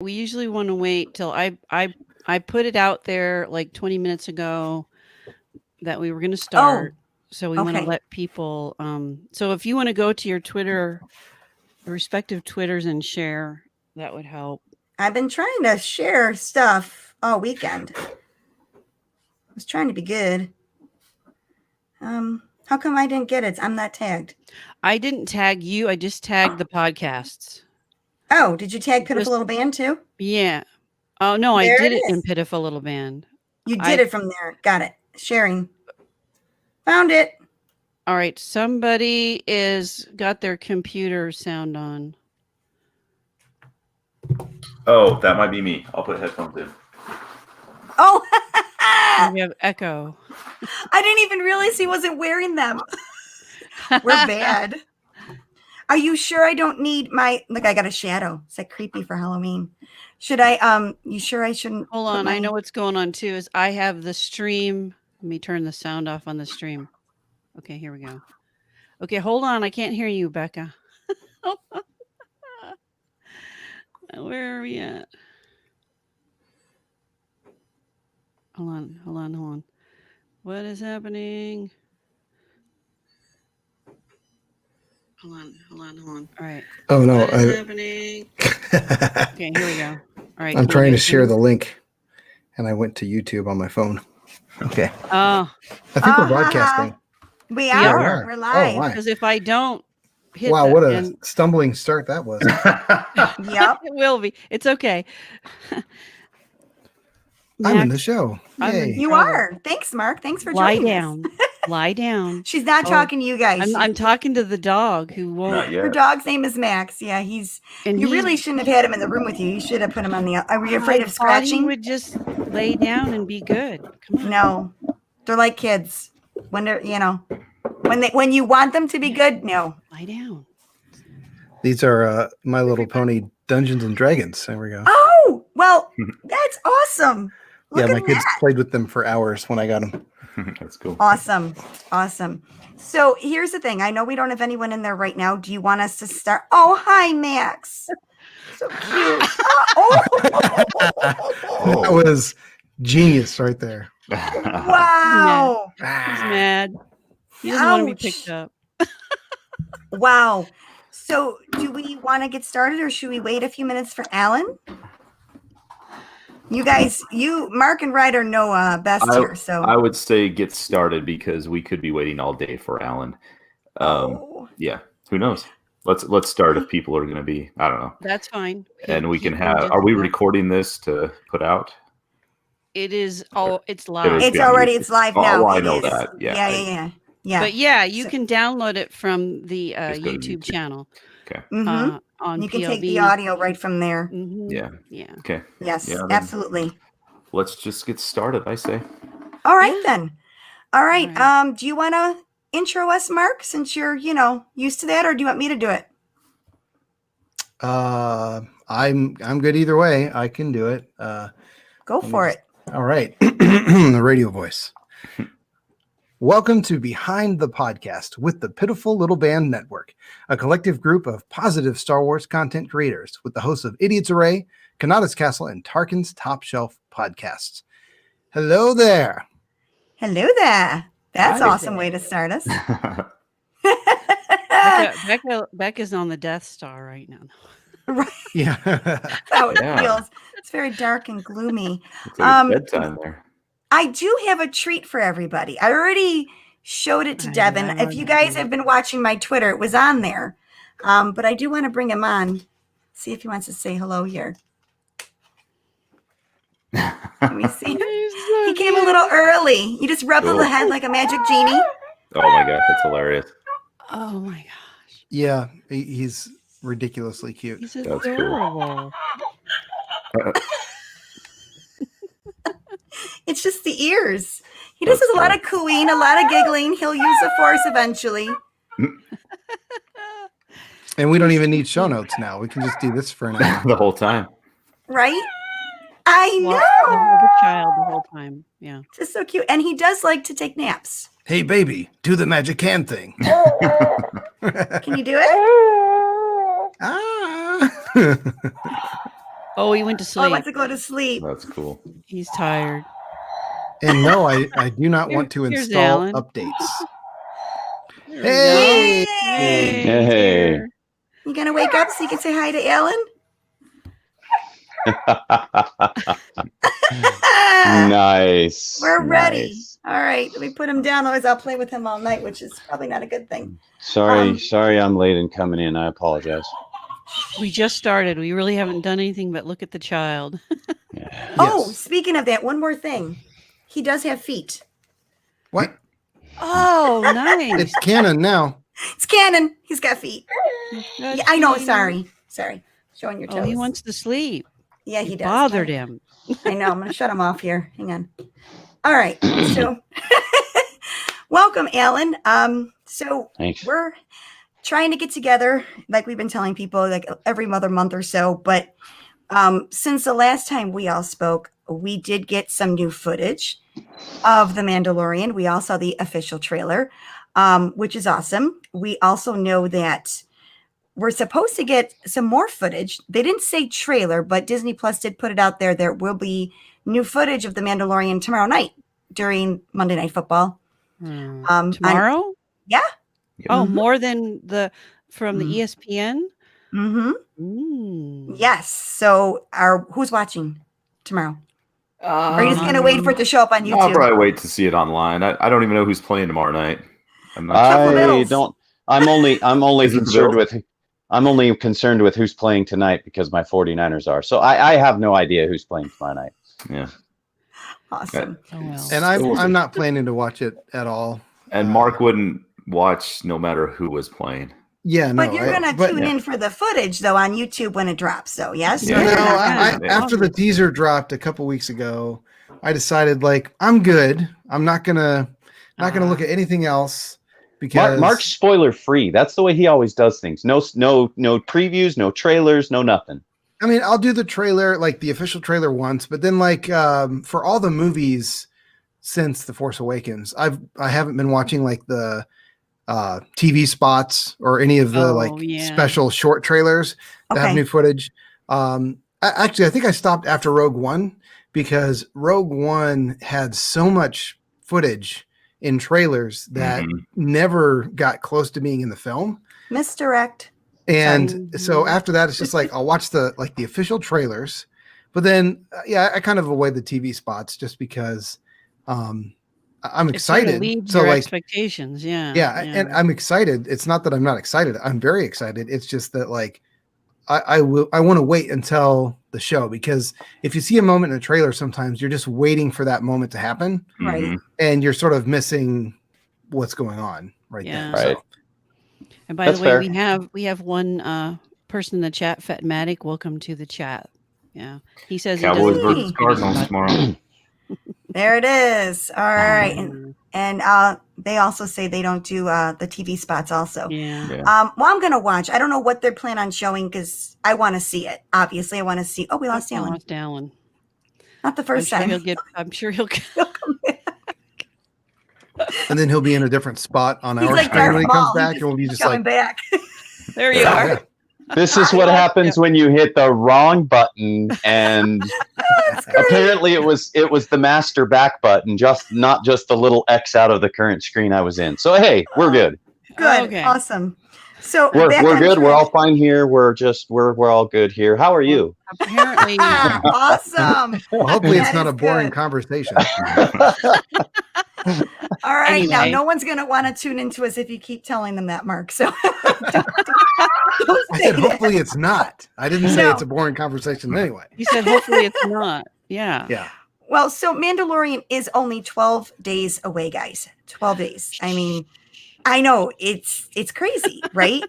We usually want to wait till I put it out there like 20 minutes ago that we were going to Oh, start. So we want to okay. let people. So if you want to go to your Twitter, respective Twitters and share, that would help. I've been trying to share stuff all weekend. I was trying to be good. How come I didn't get it? I'm not tagged. I didn't tag you. I just tagged the podcasts. Oh, did you tag Pitiful Just Little Band too? yeah. Oh no, I There did it it in is. Pitiful Little Band. You did I it from there. Got it. Sharing. Found it. All right. Somebody is got their computer sound on. Oh, that might be me. I'll put headphones in. Oh, We have echo. I didn't even realize he wasn't wearing them. We're bad. Are you sure I don't need my, look, I got a shadow. It's like creepy for Halloween. Should I, you sure I shouldn't? Hold on. I know what's going on too. Is I have the stream. Let me turn the sound off on the stream. Okay, here we go. Okay, hold on. I can't hear you, Becca. Where are we at? Hold on. What is happening? Hold on. All right. Oh no! What is happening? Okay, here we go. All right. I'm trying to share the link, and I went to YouTube on my phone. Okay. Oh. I think we're broadcasting. We Yeah, are. We're live. Oh my! Because if I don't hit Wow, that, what a stumbling start that was. Yep. it will be. It's okay. I'm in the show. Yay. You are. Thanks, Mark. Thanks for Lie joining down. Lie down. She's not talking to you guys. I'm talking to the dog who won't. Not yet. Her dog's name is Max. Yeah, you really shouldn't have had him in the room with you. You should have put him on the. Are you afraid of scratching? He would just lay down and be good. Come on. No, they're like kids. When they're, when you want them to be good, no. Lie down. These are My Little Pony Dungeons and Dragons. There we go. Oh, well, that's awesome. Look my at kids that. played with them for hours when I got them. That's cool. Awesome. So here's the thing. I know we don't have anyone in there right now. Do you want us to start? Oh, hi, Max. So cute. That was genius right there. Wow. He's mad. He doesn't want to be picked up. Wow. So do we want to get started or should we wait a few minutes for Alan? You guys, Mark and Ryder know best here. So I would say get started because we could be waiting all day for Alan. Yeah, who knows? Let's start if people are going to be. I don't know. That's fine. And we can have. Are we recording this to put out? It is. Oh, it's live. It's live now. Oh, I know that. Yeah. But you can download it from the YouTube channel. Okay. On you can take the audio right from there. Yeah. Okay. Yes, absolutely. Let's just get started, I say. All right then. All right. Do you want to intro us, Mark, since you're used to that, or do you want me to do it? I'm good either way. I can do it. Go for it. All right. The radio voice. Welcome to Behind the Podcast with the Pitiful Little Band Network, a collective group of positive Star Wars content creators with the hosts of Idiot's Array, Kanata's Castle, and Tarkin's Top Shelf podcasts. Hello there. Hello there. That's an awesome way to start us. Becca's on the Death Star right now. Right. Yeah. How it feels. It's very dark and gloomy. It's like bedtime there. I do have a treat for everybody. I already showed it to Devin. If you guys have been watching my Twitter, it was on there. But I do want to bring him on. See if he wants to say hello here. Let me see. He came a little early. You just rub the head like a magic genie. Oh my gosh, that's hilarious. Oh my gosh. Yeah, he's ridiculously cute. He's adorable. It's just the ears. He just has a lot of cooing, a lot of giggling. He'll use the force eventually. And we don't even need show notes now. We can just do this for an hour. The whole time. Right? I know. The child the whole time. Yeah. Just so cute. And he does like to take naps. Hey, baby, do the magic hand thing. Can you do it? Oh, he went to Oh, I sleep. want to go to sleep. That's cool. He's tired. And no, I do not want to Here's install Alan. updates. There we Hey! go. Hey, he's Hey. here. You gonna wake up so you can say hi to Alan? Nice. We're ready. Nice. All right, let me put him down. Otherwise, I'll play with him all night, which is probably not a good thing. Sorry, I'm late in coming in. I apologize. We just started. We really haven't done anything but look at the child. Yeah. Oh, Yes. speaking of that, one more thing. He does have feet. What? Oh, nice. It's canon now. It's canon. He's got feet. Got Yeah, I know. feet. Sorry. Showing your toes. Oh, he wants to sleep. Yeah, he It does. bothered him. I know. I'm going to shut him off here. Hang on. All right. So, welcome, Alan. So Thanks. we're trying to get together, like we've been telling people, like every other month or so. But since the last time we all spoke, we did get some new footage of The Mandalorian. We all saw the official trailer, which is awesome. We also know that we're supposed to get some more footage. They didn't say trailer, but Disney Plus did put it out there. There will be new footage of The Mandalorian tomorrow night during Monday Night Football. Tomorrow? Yeah. Oh, Mhm. more than from the Mhm. ESPN? Mm-hmm. Mm. Yes. So who's watching tomorrow? Are you just Um, going to wait for it to show up on I'll YouTube? probably wait to see it online. I don't even know who's playing tomorrow night. I'm not Buffalo sure. I Bills. don't. I'm only Is it the concerned Bills? with. I'm only concerned with who's playing tonight because my 49ers are. So I have no idea who's playing tomorrow night. Yeah. Awesome. Oh, well. And I'm not planning to watch it at all. And Mark wouldn't watch no matter who was playing. Yeah, no. But you're going to tune in for the footage, though, on YouTube when it drops, though, yes? Yeah. Or No, you're not gonna? after the teaser dropped a couple weeks ago, I decided like I'm good. I'm not gonna look at anything else because Mark's spoiler free. That's the way he always does things. No previews, no trailers, no nothing. I mean, I'll do the trailer, like the official trailer once, but then like for all the movies since The Force Awakens, I haven't been watching like the TV spots or any of the special short trailers that have new footage. Actually, I think I stopped after Rogue One because Rogue One had so much footage in trailers that never got close to being in the film. Misdirect. And so after that, it's just like I'll watch the official trailers, but then I kind of avoid the TV spots just because I'm excited. So your expectations, yeah. And I'm excited. It's not that I'm not excited. I'm very excited. It's just that like I want to wait until the show because if you see a moment in a trailer, sometimes you're just waiting for that moment to happen, right? And you're sort of missing what's going on then. Right. So. And by the way, we have one person in the chat, Fatmatic. Welcome to the chat. Yeah, he says Cowboys versus Cardinals tomorrow. There it is. All right, and they also say they don't do the TV spots. Also, well, I'm gonna watch. I don't know what they're planning on showing because I want to see it. Obviously, I want to see. Oh, we lost Alan. Not the first time. I'm sure he'll come back. And then he'll be in a different spot on He's our like screen when he comes Maul. back, and we'll be just coming like, back. There you are. This is what happens when you hit the wrong button, and apparently it was the master back button, not just the little X out of the current screen I was in. So hey, we're good. Good, okay. Awesome. So we're good. Track. We're all fine here. We're all good here. How are you? Apparently, awesome. Well, hopefully it's not a boring conversation. All right, Anyway. now no one's going to want to tune into us if you keep telling them that, Mark. So don't I said hopefully it's not. I didn't say it's a boring conversation anyway. You said hopefully it's not. Yeah. Yeah. Well, so Mandalorian is only 12 days away, guys. 12 days. I mean, I know it's crazy, right?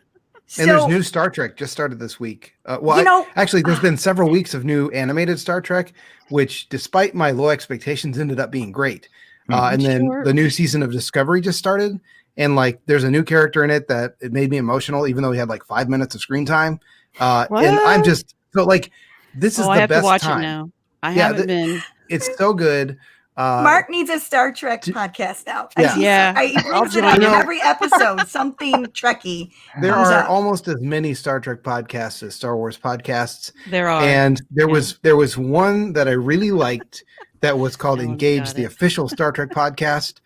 And there's new Star Trek just started this week. Actually, there's been several weeks of new animated Star Trek, which, despite my low expectations, ended up being great. And then the new season of Discovery just started, and like there's a new character in it that it made me emotional, even though he had like 5 minutes of screen time. And I'm just so like, this is the I have best to watch time. it now. I haven't been. It's so good. Mark needs a Star Trek podcast now. Yeah. He I'll brings it join up in you. every episode. Something Trekky. There comes are up. almost as many Star Trek podcasts as Star Wars podcasts. There are. And there was one that I really liked that was called No one's Engage, got the it. official Star Trek podcast.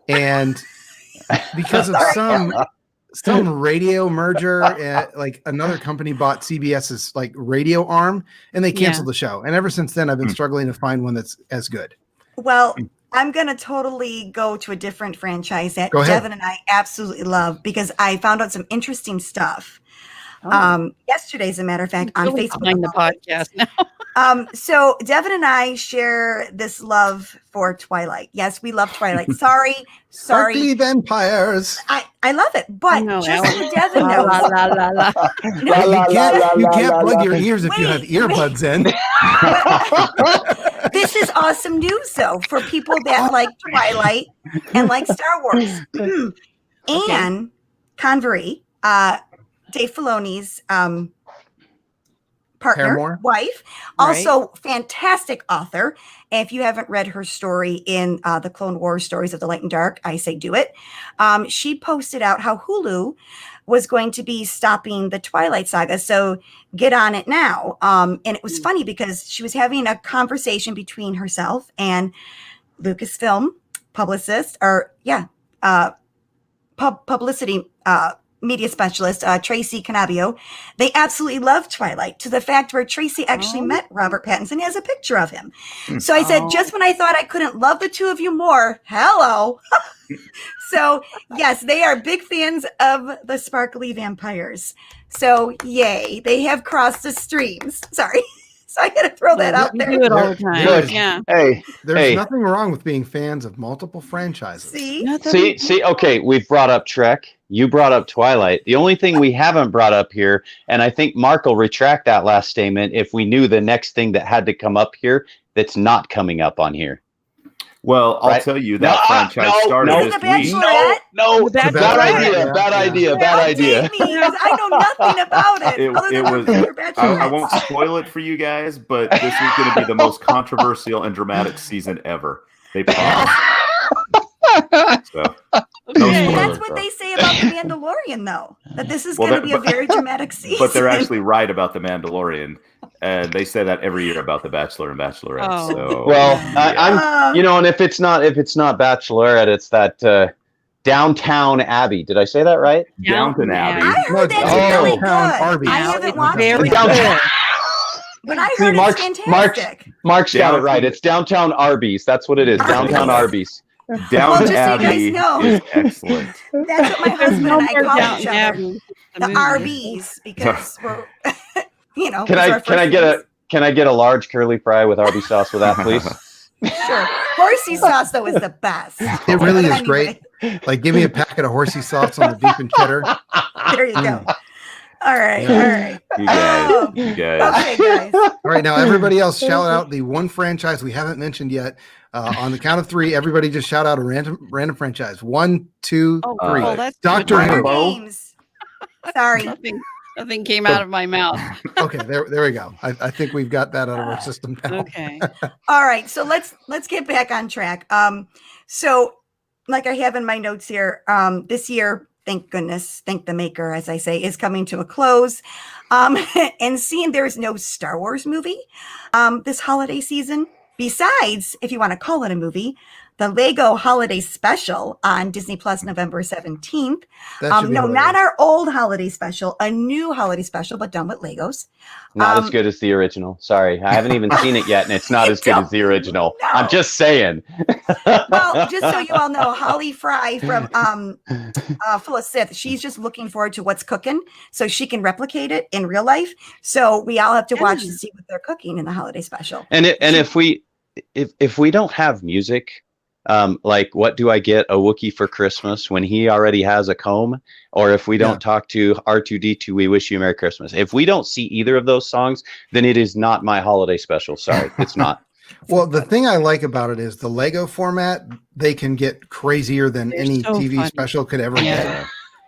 And because of some radio merger, like another company bought CBS's like radio arm, and they canceled the show. And ever since then, I've been struggling to find one that's as good. Well, I'm going to totally go to a different franchise that Go ahead. Devin and I absolutely love because I found out some interesting stuff. Oh. Yesterday, as a matter of fact, on Really Facebook. behind the podcast now. So Devin and I share this love for Twilight. Yes, we love Twilight. Sorry. Sparkly vampires. I love it, but No, just Alan. so Devin La, knows. la, la, la, la. No, You can't plug your ears if you have earbuds in. This is awesome news, though, for people that like Twilight and like Star Wars. And Convery, Dave Filoni's partner, Paramore? wife, also fantastic author. If you haven't read her story in the Clone Wars Stories of the Light and Dark, I say do it. She posted out how Hulu was going to be stopping the Twilight Saga. So get on it now. And it was funny because she was having a conversation between herself and Lucasfilm publicist, publicity media specialist, Tracy Canabio. They absolutely love Twilight to the fact where Tracy actually met Robert Pattinson. He has a picture of him. So I said, just when I thought I couldn't love the two of you more, hello. So yes, they are big fans of the sparkly vampires. So yay, they have crossed the streams. Sorry. So I got to throw that out We there. do it all the time. Good. Yeah. Hey, There's nothing wrong with being fans of multiple franchises. see. Okay, we've brought up Trek. You brought up Twilight. The only thing we haven't brought up here, and I think Mark will retract that last statement if we knew the next thing that had to come up here that's not coming up on here. Well, I'll tell you that franchise started this week. No, Bad idea. I know nothing about it. It was. I won't spoil it for you guys, but this is going to be the most controversial and dramatic season ever. They promise. So, That's what they say about the Mandalorian, though. That this is going to be a very dramatic season. But they're actually right about the Mandalorian, and they say that every year about the Bachelor and Bachelorette. Oh. So, well, I'm, and if it's not Bachelorette, it's that Downtown Abbey. Did I say that right? Downton Abbey. I heard that's really good. Arby's. I haven't watched Very it. good. But I heard it's fantastic. Mark's got it right. It's Downtown Arby's. That's what it is. Downtown Arby's. Downton Abbey so you guys know, is excellent. That's what my husband and I call each other. Abbey, The movie. RBs, because we're, Can I get a large curly fry with Arby's sauce with that, please? Sure. Horsey sauce though is the best. It really is Anyway. great. Like, give me a packet of horsey sauce on the beef and cheddar. There you go. All right. You guys. Okay, guys. All right, now everybody else shout out the one franchise we haven't mentioned yet. On the count of three, everybody just shout out a random franchise. 1, 2, 3. That's Doctor good. Who. Games. Sorry. Nothing came out of my mouth. Okay, there we go. I think we've got that out of our system now. Okay. All right. So let's get back on track. So like I have in my notes here, this year, thank goodness, thank the maker, as I say, is coming to a close. And seeing there's no Star Wars movie this holiday season, besides, if you want to call it a movie, the Lego Holiday Special on Disney Plus November 17th. No, not our old holiday special, a new holiday special, but done with Legos. Not as good as the original. Sorry, I haven't even seen it yet, and it's not as good as the original. No. I'm just saying. Well, just so you all know, Holly Fry from Full of Sith, she's just looking forward to what's cooking so she can replicate it in real life. So we all have to watch to see what they're cooking in the holiday special. And if we don't have music, like, what do I get a Wookiee for Christmas when he already has a comb? Or if we don't talk to R2D2, we wish you a Merry Christmas. If we don't see either of those songs, then it is not my holiday special. Sorry, it's not. Well, the thing I like about it is the Lego format. They can get crazier than any so TV funny. special could ever Yeah.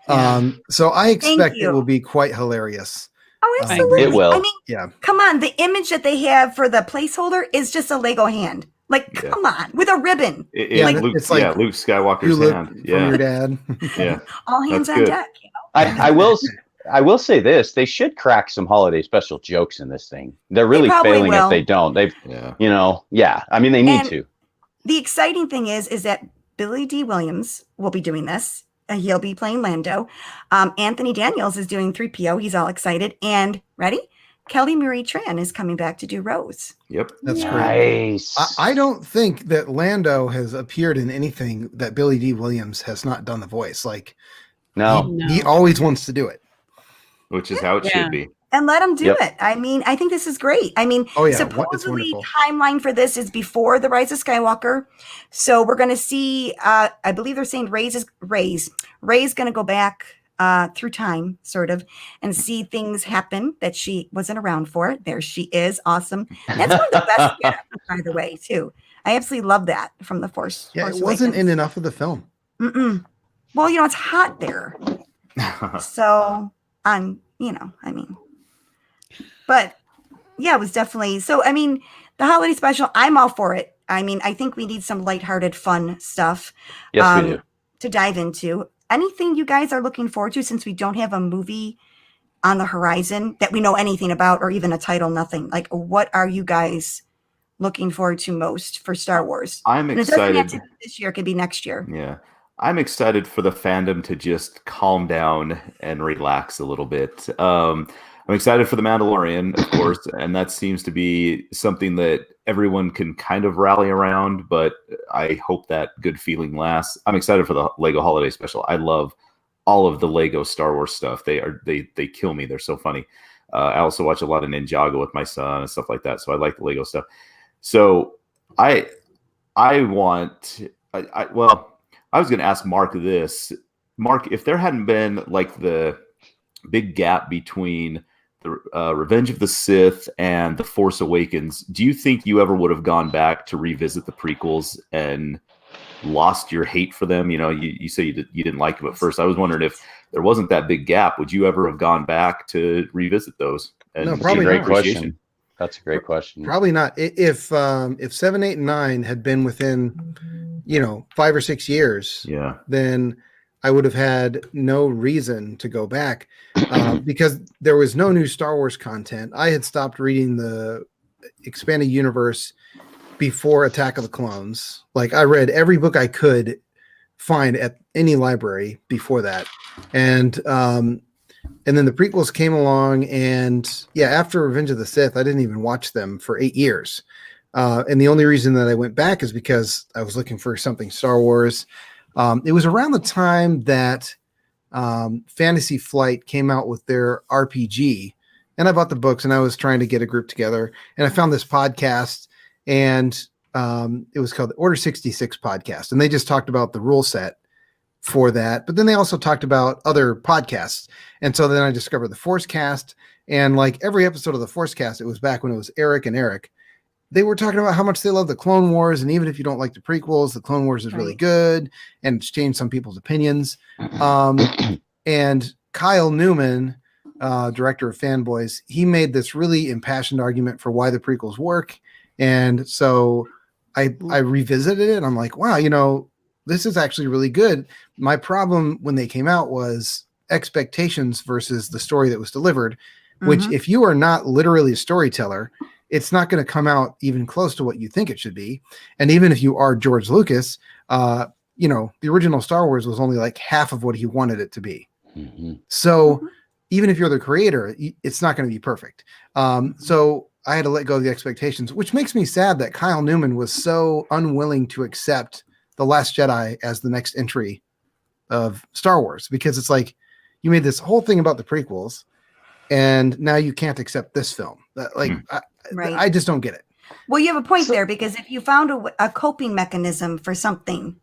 get. So I expect you. it will be quite hilarious. Oh, absolutely. It will. I mean, Yeah. come on. The image that they have for the placeholder is just a Lego hand. Like, Yeah. come on, with a ribbon. Yeah, Luke, it's like Luke You Skywalker's live hand. from Yeah, your dad. yeah. All hands That's on good. deck. You know? I will say this: they should crack some holiday special jokes in this thing. They're really probably failing if will. they don't. They've, Yeah. I mean, they need And to. the exciting thing is that Billy D. Williams will be doing this. He'll be playing Lando. Anthony Daniels is doing 3PO. He's all excited. And ready? Kelly Marie Tran is coming back to do Rose. Yep. That's great. Nice. I don't think that Lando has appeared in anything that Billy D. Williams has not done the voice. Like, No. he always wants to do it. Which is how it Yeah. should be. And let him do Yep. it. I mean, I think this is great. I mean, Oh, yeah. It's supposedly wonderful. timeline for this is before The Rise of Skywalker. So we're going to see, I believe they're saying Ray's going to go back through time, sort of, and see things happen that she wasn't around for. There she is. Awesome. That's one of the best get-ups, by the way, too. I absolutely love that from the Force. Yeah, Force it wasn't in Awakens. enough of the film. Mm-mm. Well, it's hot there. So, I mean, but yeah, it was definitely, so, I mean, the holiday special, I'm all for it. I mean, I think we need some lighthearted, fun stuff Yes, we do. to dive into. Anything you guys are looking forward to, since we don't have a movie on the horizon that we know anything about, or even a title, nothing. Like, what are you guys looking forward to most for Star Wars? I'm And it doesn't have excited. to be this year, it could be next year. Yeah. I'm excited for the fandom to just calm down and relax a little bit. I'm excited for The Mandalorian, of course, and that seems to be something that everyone can kind of rally around, but I hope that good feeling lasts. I'm excited for the Lego Holiday Special. I love all of the Lego Star Wars stuff. They kill me. They're so funny. I also watch a lot of Ninjago with my son and stuff like that, so I like the Lego stuff. So I was going to ask Mark this. Mark, if there hadn't been like the big gap between the Revenge of the Sith and The Force Awakens, do you think you ever would have gone back to revisit the prequels and lost your hate for them? You say you didn't like them at first. I was wondering, if there wasn't that big gap, would you ever have gone back to revisit those? And No, probably Great not. question. That's a great question. Probably not. If 7, 8, and 9 had been within, 5 or 6 years, Yeah. then I would have had no reason to go back because there was no new Star Wars content. I had stopped reading the expanded universe before Attack of the Clones. Like, I read every book I could find at any library before that. And then the prequels came along, and after Revenge of the Sith, I didn't even watch them for 8 years. And the only reason that I went back is because I was looking for something Star Wars. It was around the time that Fantasy Flight came out with their RPG, and I bought the books, and I was trying to get a group together, and I found this podcast, and it was called the Order 66 podcast, and they just talked about the rule set for that, but then they also talked about other podcasts, and so then I discovered the Force Cast, and like every episode of the Force Cast, it was back when it was Eric and Eric. They were talking about how much they love the Clone Wars, and even if you don't like the prequels, the Clone Wars is really good, and it's changed some people's opinions. And Kyle Newman, director of Fanboys, he made this really impassioned argument for why the prequels work, and so I revisited it, and I'm like, wow, this is actually really good. My problem when they came out was expectations versus the story that was delivered, which if you are not literally a storyteller, it's not going to come out even close to what you think it should be. And even if you are George Lucas, the original Star Wars was only like half of what he wanted it to be. So even if you're the creator, it's not going to be perfect. So I had to let go of the expectations, which makes me sad that Kyle Newman was so unwilling to accept The Last Jedi as the next entry of Star Wars, because it's like, you made this whole thing about the prequels, and now you can't accept this film. I just don't get it. Well, you have a point there, because if you found a coping mechanism for something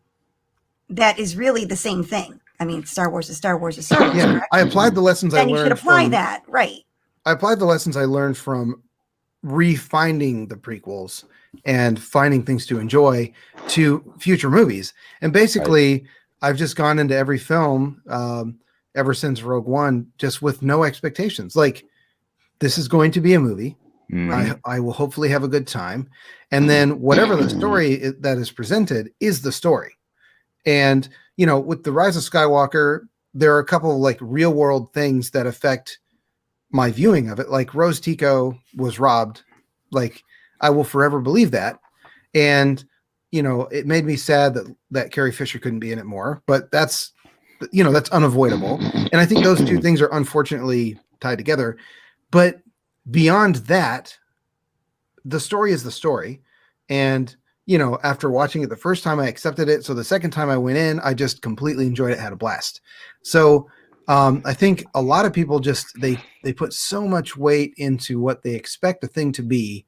that is really the same thing, I mean, Star Wars is Star Wars is Star Wars. Yeah, correct? I applied the lessons I Then learned. you should apply that, right? I applied the lessons I learned from refinding the prequels and finding things to enjoy to future movies. And basically, I've just gone into every film ever since Rogue One just with no expectations. Like, this is going to be a movie. I will hopefully have a good time. And then whatever the story that is presented is the story. And, you know, with The Rise of Skywalker, there are a couple of like real world things that affect my viewing of it. Like Rose Tico was robbed. Like I will forever believe that. And, you know, it made me sad that Carrie Fisher couldn't be in it more, but that's, you know, that's unavoidable. And I think those two things are unfortunately tied together. But beyond that, the story is the story. And, you know, after watching it the first time, I accepted it. So the second time I went in, I just completely enjoyed it, had a blast. So I think a lot of people just, they put so much weight into what they expect a thing to be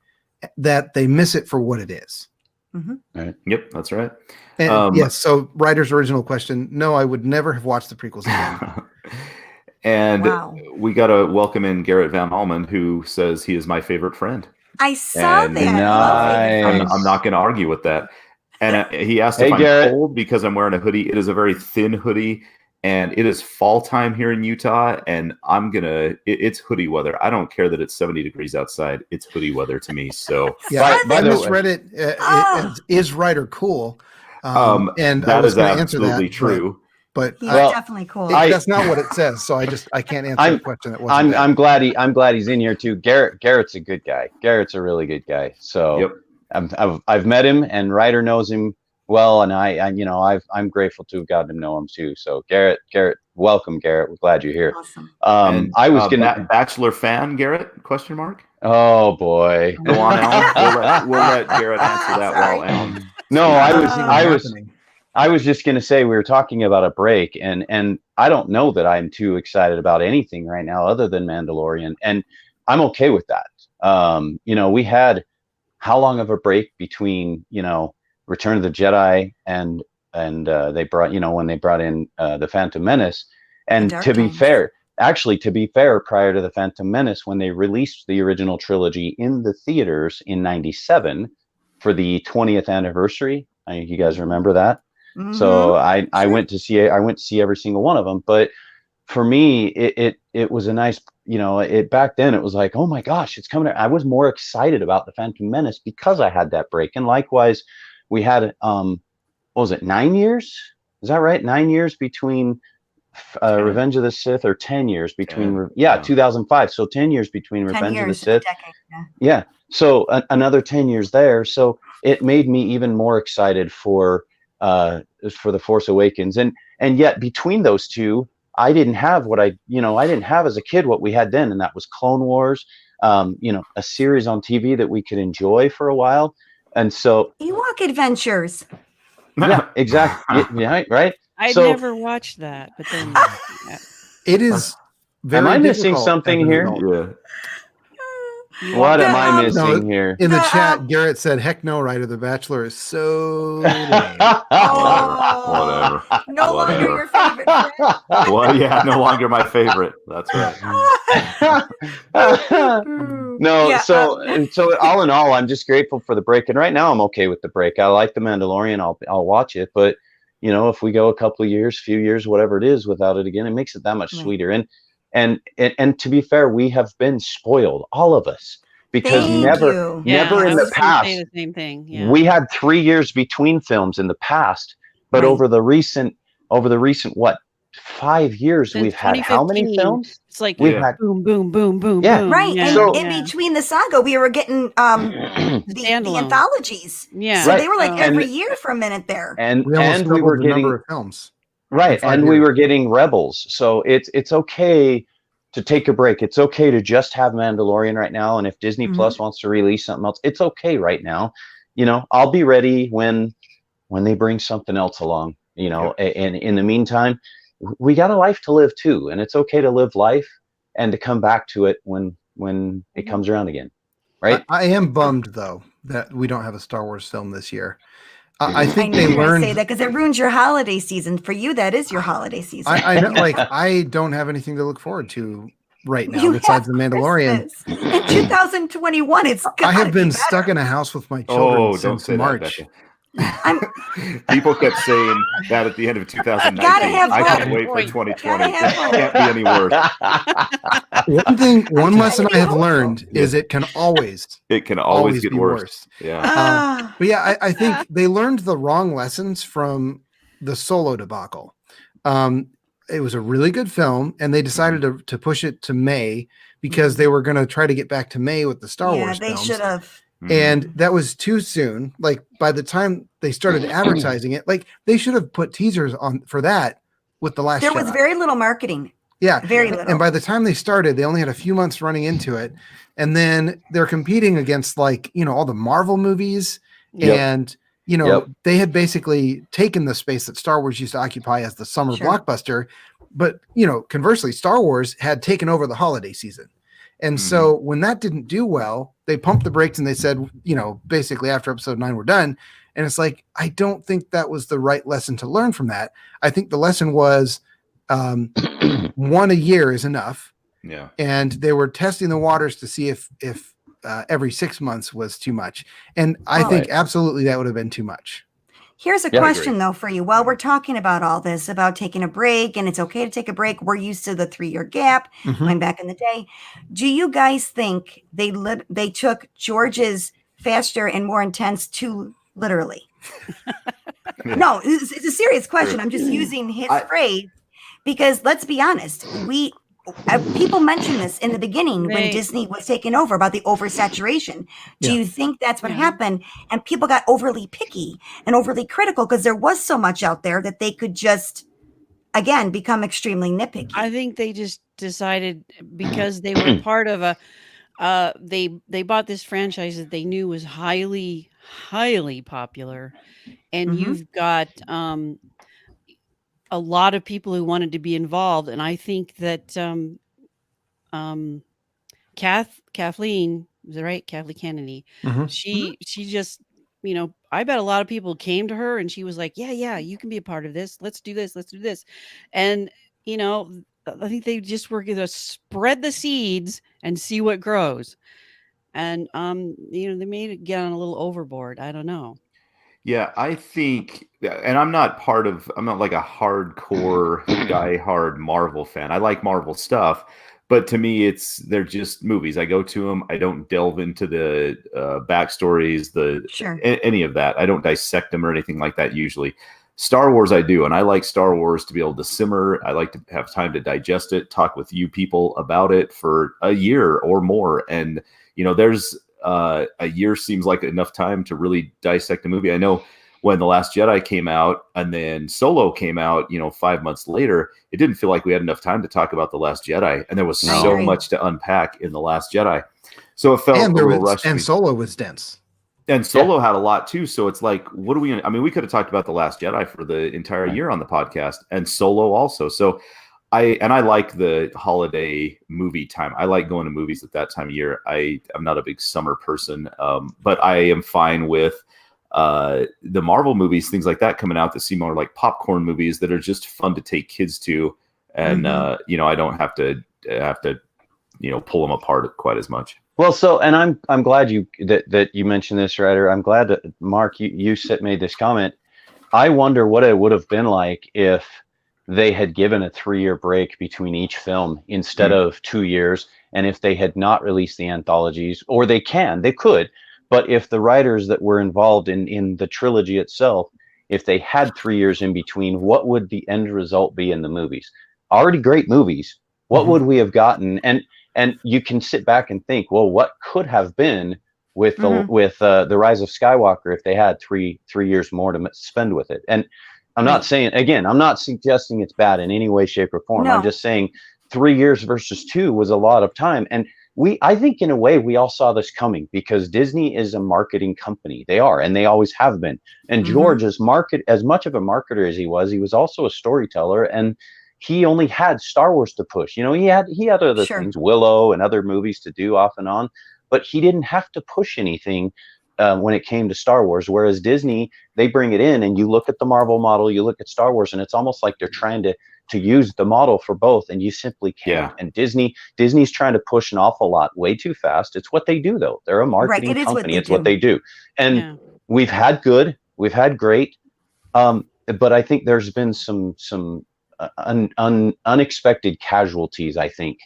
that they miss it for what it is. Mm-hmm. Right. Yep, that's right. And yes, so Ryder's original question, no, I would never have watched the prequels again. And Wow. we got to welcome in Garrett Van Alman, who says he is my favorite friend. I saw And that. Nice. I'm not going to argue with that. And he asked Hey, if I'm Garrett. cold because I'm wearing a hoodie. It is a very thin hoodie, and it is fall time here in Utah, and it's hoodie weather. I don't care that it's 70 degrees outside. It's hoodie weather to me. So Yeah, By I the way- misread it. Is Ryder cool? And I that was is going to answer absolutely that, true. But He's Well, definitely cool. that's not what it says. So I can't answer the question that wasn't there. I'm glad he's in here too. Garrett's a good guy. Garrett's a really good guy. So Yep. I've met him, and Ryder knows him well, and I'm grateful to have gotten to know him too. So Garrett, welcome, Garrett. We're glad you're here. Awesome. And, I was gonna. Bachelor fan, Garrett? Question mark. Oh boy. Go on, Alan. We'll let Garrett answer that Sorry. while Alan. No, Happening. I was just going to say, we were talking about a break, and I don't know that I'm too excited about anything right now other than Mandalorian, and I'm okay with that. You know, we had how long of a break between, you know, Return of the Jedi and they brought, you know, when they brought in the Phantom Menace, and Dark to be Times. fair, prior to the Phantom Menace, when they released the original trilogy in the theaters in '97 for the 20th anniversary, I think you guys remember that. Mhm. So I Sure. went to see every single one of them. But for me, it was a nice, you know, back then it was like, oh my gosh, it's coming. I was more excited about the Phantom Menace because I had that break. And likewise, we had what was it, 9 years? Is that right? 9 years between Revenge of the Sith, or 10 years between 2005. So 10 years between 10 Revenge of the years, Sith. a decade. Yeah. Yeah. So another 10 years there. So it made me even more excited for The Force Awakens. And yet between those two, I didn't have as a kid what we had then, and that was Clone Wars, you know, a series on TV that we could enjoy for a while. And so Ewok Adventures. yeah, exactly. Yeah, right. I'd So- never watched that, but then yeah. It is very Am I missing difficult something as an here? adult. Yeah. You What walked am I No, missing here? In the The, chat, Garrett said, "Heck no, Ryder. The Bachelor is so lame." Oh, Whatever. no longer Whatever. your favorite friend. Well, yeah, no longer my favorite. That's right. No, Yeah, so all in all, I'm just grateful for the break, and right now I'm okay with the break. I like The Mandalorian. I'll watch it, but you know, if we go a couple of years, few years, whatever it is, without it again, it makes it that much Right. sweeter. And to be fair, we have been spoiled, all of us, because Thank never you. Yeah, never I in the was gonna say past the same thing. Yeah. we had 3 years between films in the past, but Right. over the recent what 5 years Since we've had how many 2015, films? It's like We've Yeah. had boom, boom, boom, boom, Yeah. boom. Right. Yeah, And So- in yeah. between the saga, we were getting the Standalone. anthologies. Yeah. So Right. they were like So- every And- year for a minute there. and We almost we were doubled the getting number of films. right, 5 and we years. were getting Rebels. So it's okay to take a break. It's okay to just have Mandalorian right now. And if Disney Mhm. Plus wants to release something else, it's okay right now. You know, I'll be ready when they bring something else along. You know, and in the meantime, we got a life to live too, and it's okay to live life and to come back to it when it comes around again. Right? I am bummed though that we don't have a Star Wars film this year. I I think knew they you were going to learned. say that because it ruins your holiday season. For you, that is your holiday season. I know, like I don't have anything to look forward to right now You besides have The Mandalorian. Christmas. In 2021, it's I have been stuck in a house with my children Oh, don't since say March. that, Becca. People kept saying that at the end of 2019. Gotta have I can't hope. wait for Point. 2020. Gotta have It hope. can't be any worse. One I'm lesson trying to I be have hopeful. learned is it can always It can always get be worse. Yeah. Ah, But yeah, I think they learned the wrong lessons from the Solo debacle. It was a really good film, and they decided to push it to May because they were going to try to get back to May with the Star yeah, Wars they films. should have. And that was too soon. Like by the time they started advertising it, like they should have put teasers on for that with the Last There Jedi. was very little marketing. Yeah, Very little. and by the time they started, they only had a few months running into it, and then they're competing against like all the Marvel movies, Yep. and Yep. they had basically taken the space that Star Wars used to occupy as the summer Sure. blockbuster, but conversely, Star Wars had taken over the holiday season. And so when that didn't do well, they pumped the brakes and they said, basically after episode 9, we're done. And it's like, I don't think that was the right lesson to learn from that. I think the lesson was one a year is enough. Yeah. And they were testing the waters to see if every 6 months was too much. And I think absolutely that would have been too much. Here's a Yeah, I question, though, for you. While we're talking about all this, about taking a break, and it's okay to take a break, we're used to the 3-year gap, going back in the day. Do you guys think they took George's faster and more intense too literally? No, it's a serious question. I'm just using his phrase because let's be honest, people mentioned this in the beginning when Disney was taking over about the oversaturation. Do you think that's what happened? And people got overly picky and overly critical because there was so much out there that they could just, again, become extremely nitpicky. I think they just decided because they were part of they bought this franchise that they knew was highly, highly popular. And you've got a lot of people who wanted to be involved. And I think that Kathleen, is it right? Kathleen Kennedy. She just, I bet a lot of people came to her and she was like, yeah, you can be a part of this. Let's do this. Let's do this. And, I think they just were going to spread the seeds and see what grows. And, they made it get on a little overboard. I don't know. Yeah, I think, and I'm not like a hardcore, die-hard Marvel fan. I like Marvel stuff, but to me, they're just movies. I go to them. I don't delve into the backstories, any of that. I don't dissect them or anything like that usually. Star Wars, I do, and I like Star Wars to be able to simmer. I like to have time to digest it, talk with you people about it for a year or more, and there's a year seems like enough time to really dissect a movie. I know when The Last Jedi came out and then Solo came out, 5 months later, it didn't feel like we had enough time to talk about The Last Jedi. And there was so much to unpack in The Last Jedi. So it felt a little rushed. And Solo was dense. And Solo had a lot too. So it's like, what are we going to, we could have talked about The Last Jedi for the entire year on the podcast and Solo also. So I like the holiday movie time. I like going to movies at that time of year. I'm not a big summer person, but I am fine with the Marvel movies, things like that coming out that seem more like popcorn movies that are just fun to take kids to. And, I don't have to pull them apart quite as much. Well, so, and I'm glad that you mentioned this, Ryder. I'm glad that Mark, you made this comment. I wonder what it would have been like if they had given a 3-year break between each film instead of 2 years. And if they had not released the anthologies, or they could, but if the writers that were involved in the trilogy itself, if they had 3 years in between, what would the end result be in the movies? Already great movies. What would we have gotten? And you can sit back and think, well, what could have been with the Rise of Skywalker if they had three years more to spend with it? And I'm not saying, again, I'm not suggesting it's bad in any way, shape, or form. No. I'm just saying 3 years versus 2 was a lot of time. And I think in a way we all saw this coming because Disney is a marketing company. They are, and they always have been. And George, as much of a marketer as he was also a storyteller, and he only had Star Wars to push. He had other things, Willow and other movies to do off and on, but he didn't have to push anything when it came to Star Wars. Whereas Disney, they bring it in, and you look at the Marvel model, you look at Star Wars, and it's almost like they're trying to use the model for both, and you simply can't. Yeah. And Disney's trying to push an awful lot way too fast. It's what they do, though. They're a marketing company. It's what they do. And we've had good, We've had great, but I think there's been some unexpected casualties. I think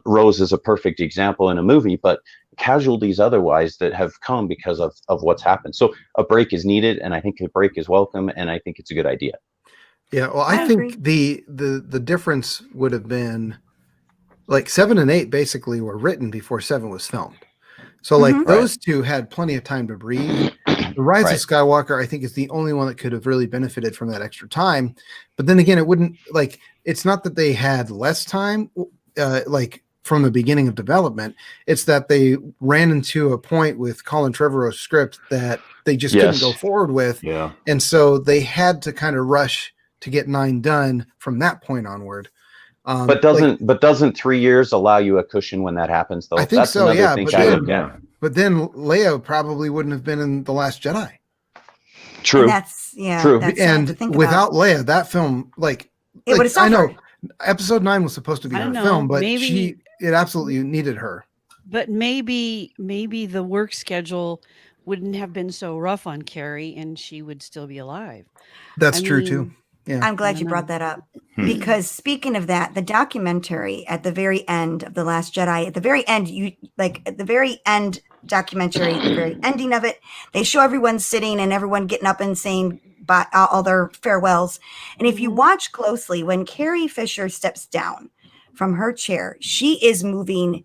Rose is a perfect example in a movie, but casualties otherwise that have come because of what's happened. So a break is needed, and I think a break is welcome, and I think it's a good idea. Yeah, well, I agree. think the difference would have been like 7 and 8 basically were written before 7 was filmed. So like those two had plenty of time to breathe. The Rise of Skywalker, I think, is the only one that could have really benefited from that extra time. But then again, it wouldn't like it's not that they had less time like from the beginning of development. It's that they ran into a point with Colin Trevorrow's script that they just couldn't go forward with. Yeah. And so they had to kind of rush to get 9 done from that point onward. But doesn't 3 years allow you a cushion when that happens, though? I think so, yeah. But then Leia probably wouldn't have been in The Last Jedi. True. And that's true. That's and without Leia, that film, like it would have suffered. I know Episode 9 was supposed to be her film, but it absolutely needed her. But maybe the work schedule wouldn't have been so rough on Carrie, and she would still be alive. That's true too. Yeah. I'm glad you brought that up because speaking of that, the documentary at the very end of The Last Jedi, at the very end, at the very end documentary, the very ending of it, they show everyone sitting and everyone getting up and saying all their farewells. And if you watch closely, when Carrie Fisher steps down from her chair, she is moving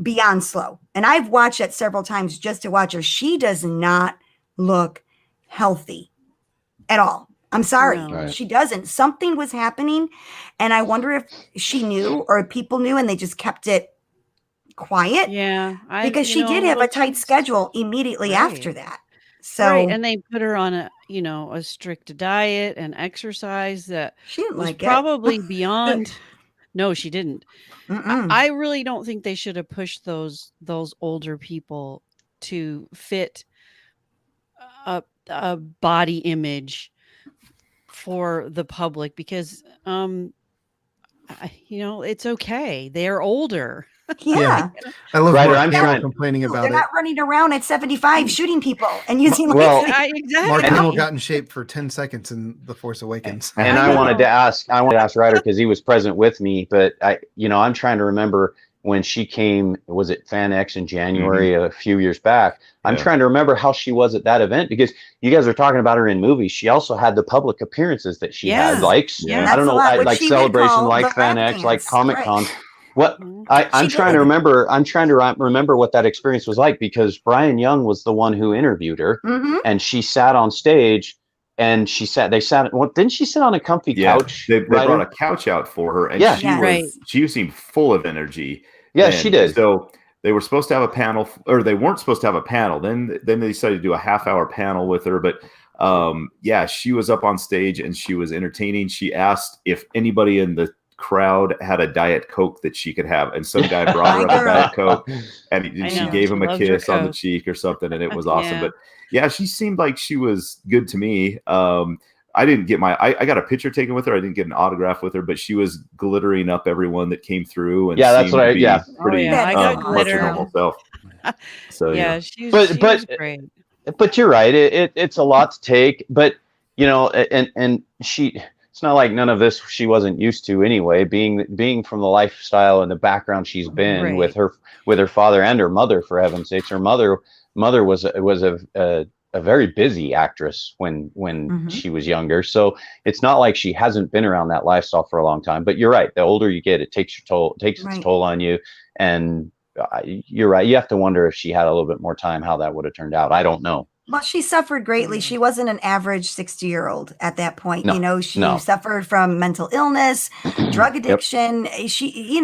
beyond slow. And I've watched it several times just to watch her. She does not look healthy at all. I'm sorry. She doesn't. Something was happening. And I wonder if she knew or people knew and they just kept it quiet. Yeah. Because she did have a tight schedule immediately after that. So and they put her on a strict diet and exercise that she didn't was like probably beyond. No, she didn't. I really don't think they should have pushed those older people to fit a body image for the public because it's okay. They're older. Yeah. I love I'm trying complaining about They're not running around at 75 shooting people and using exactly. Mark Hamill got in shape for 10 seconds in The Force Awakens. And I wanted to ask Ryder because he was present with me, but I'm trying to remember when she came, was it Fan X in January a few years back? I'm trying to remember how she was at that event because you guys are talking about her in movies. She also had the public appearances that she had, like I don't know, like Celebration, like Fan X, like Comic Con. What I'm trying to remember. I'm trying to remember what that experience was like because Brian Young was the one who interviewed her, and she sat on stage, and they sat. Well, didn't she sit on a comfy couch? They brought a couch out for her, and she seemed full of energy. Yeah, she did. So they were supposed to have a panel, or they weren't supposed to have a panel. Then they decided to do a half-hour panel with her, but she was up on stage and she was entertaining. She asked if anybody in the crowd had a Diet Coke that she could have, and some guy brought her up a Diet Coke, and she gave him a kiss on the cheek or something, and it was awesome. But she seemed like she was good to me. I didn't get I got a picture taken with her. I didn't get an autograph with her, but she was glittering up everyone that came through. And that's what pretty I got glitter. Normal self. So she was great. But you're right. It's a lot to take, but and she. It's not like none of this she wasn't used to anyway. Being from the lifestyle and the background she's been with her father and her mother, for heaven's sakes. Her mother was a very busy actress when she was younger. So it's not like she hasn't been around that lifestyle for a long time. But you're right. The older you get, it takes its toll on you. And you're right. You have to wonder if she had a little bit more time, how that would have turned out. I don't know. Well, she suffered greatly. She wasn't an average 60-year-old at that point. No, she suffered from mental illness, drug addiction. She,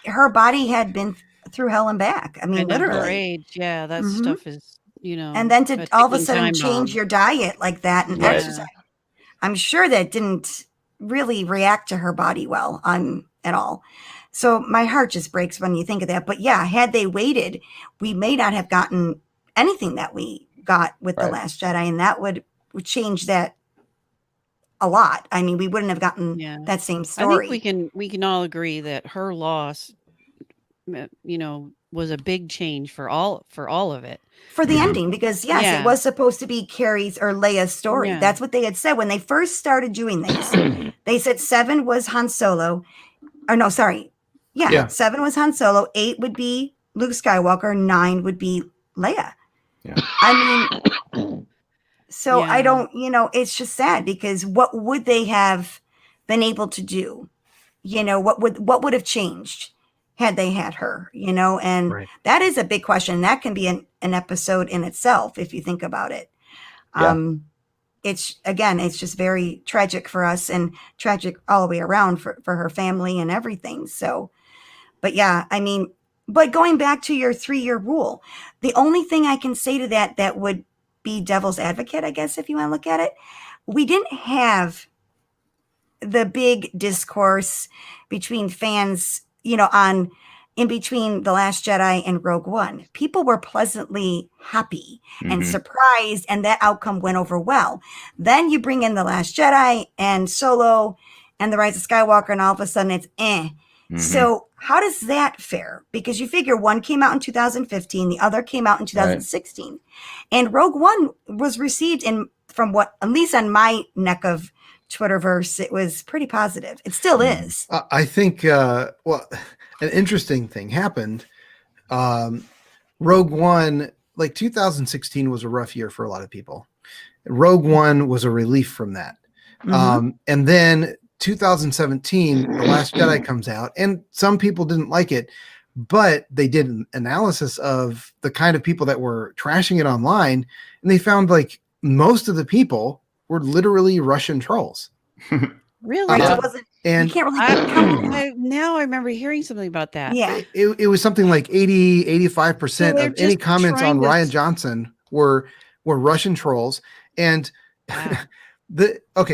her body had been through hell and back. I mean, literally. At her age, that stuff is, And then to all of a sudden change your diet like that and exercise. I'm sure that didn't really react to her body well at all. So my heart just breaks when you think of that. But had they waited, we may not have gotten anything that we got with The Last Jedi, and that would change that a lot. I mean, we wouldn't have gotten that same story. I think we can all agree that her loss, was a big change for all of it. For the ending, because yes, Yeah. it was supposed to be Carrie's or Leia's story. Yeah. That's what they had said when they first started doing these. They said 7 was Han Solo. Or no, sorry. Yeah, 7 was Han Solo. 8 would be Luke Skywalker. 9 would be Leia. Yeah. I mean, so Yeah. I don't, it's just sad because what would they have been able to do? What would have changed had they had her, and Right. that is a big question. That can be an episode in itself if you think about it. Yeah. It's just very tragic for us and tragic all the way around for her family and everything. So, but yeah, I mean, but going back to your 3-year rule, the only thing I can say to that would be devil's advocate, I guess, if you want to look at it, we didn't have the big discourse between fans, in between The Last Jedi and Rogue One. People were pleasantly happy and surprised, and that outcome went over well. Then you bring in The Last Jedi and Solo and The Rise of Skywalker, and all of a sudden it's So how does that fare? Because you figure one came out in 2015, the other came out in 2016. And Rogue One was received from what, at least on my neck of Twitterverse, it was pretty positive. It still is. I think, an interesting thing happened. Rogue One, like 2016 was a rough year for a lot of people. Rogue One was a relief from that. And then 2017, The Last Jedi comes out, and some people didn't like it, but they did an analysis of the kind of people that were trashing it online, and they found like most of the people were literally Russian trolls. Really? Right, it wasn't, And you can't really count it. Now I remember hearing something about that. Yeah. it was something like 85% So they're of any just comments on trying to Ryan Johnson were Russian trolls. And Wow.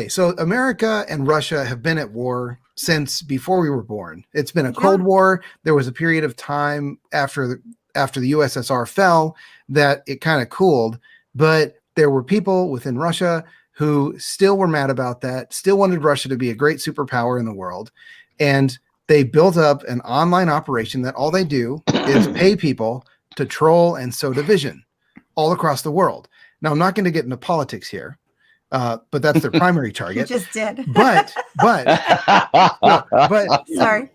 so America and Russia have been at war since before we were born. It's been a Cold War. There was a period of time after the USSR fell that it kind of cooled, but there were people within Russia who still were mad about that, still wanted Russia to be a great superpower in the world. And they built up an online operation that all they do is pay people to troll and sow division all across the world. Now, I'm not going to get into politics here, but that's their primary You target. just did. But Sorry.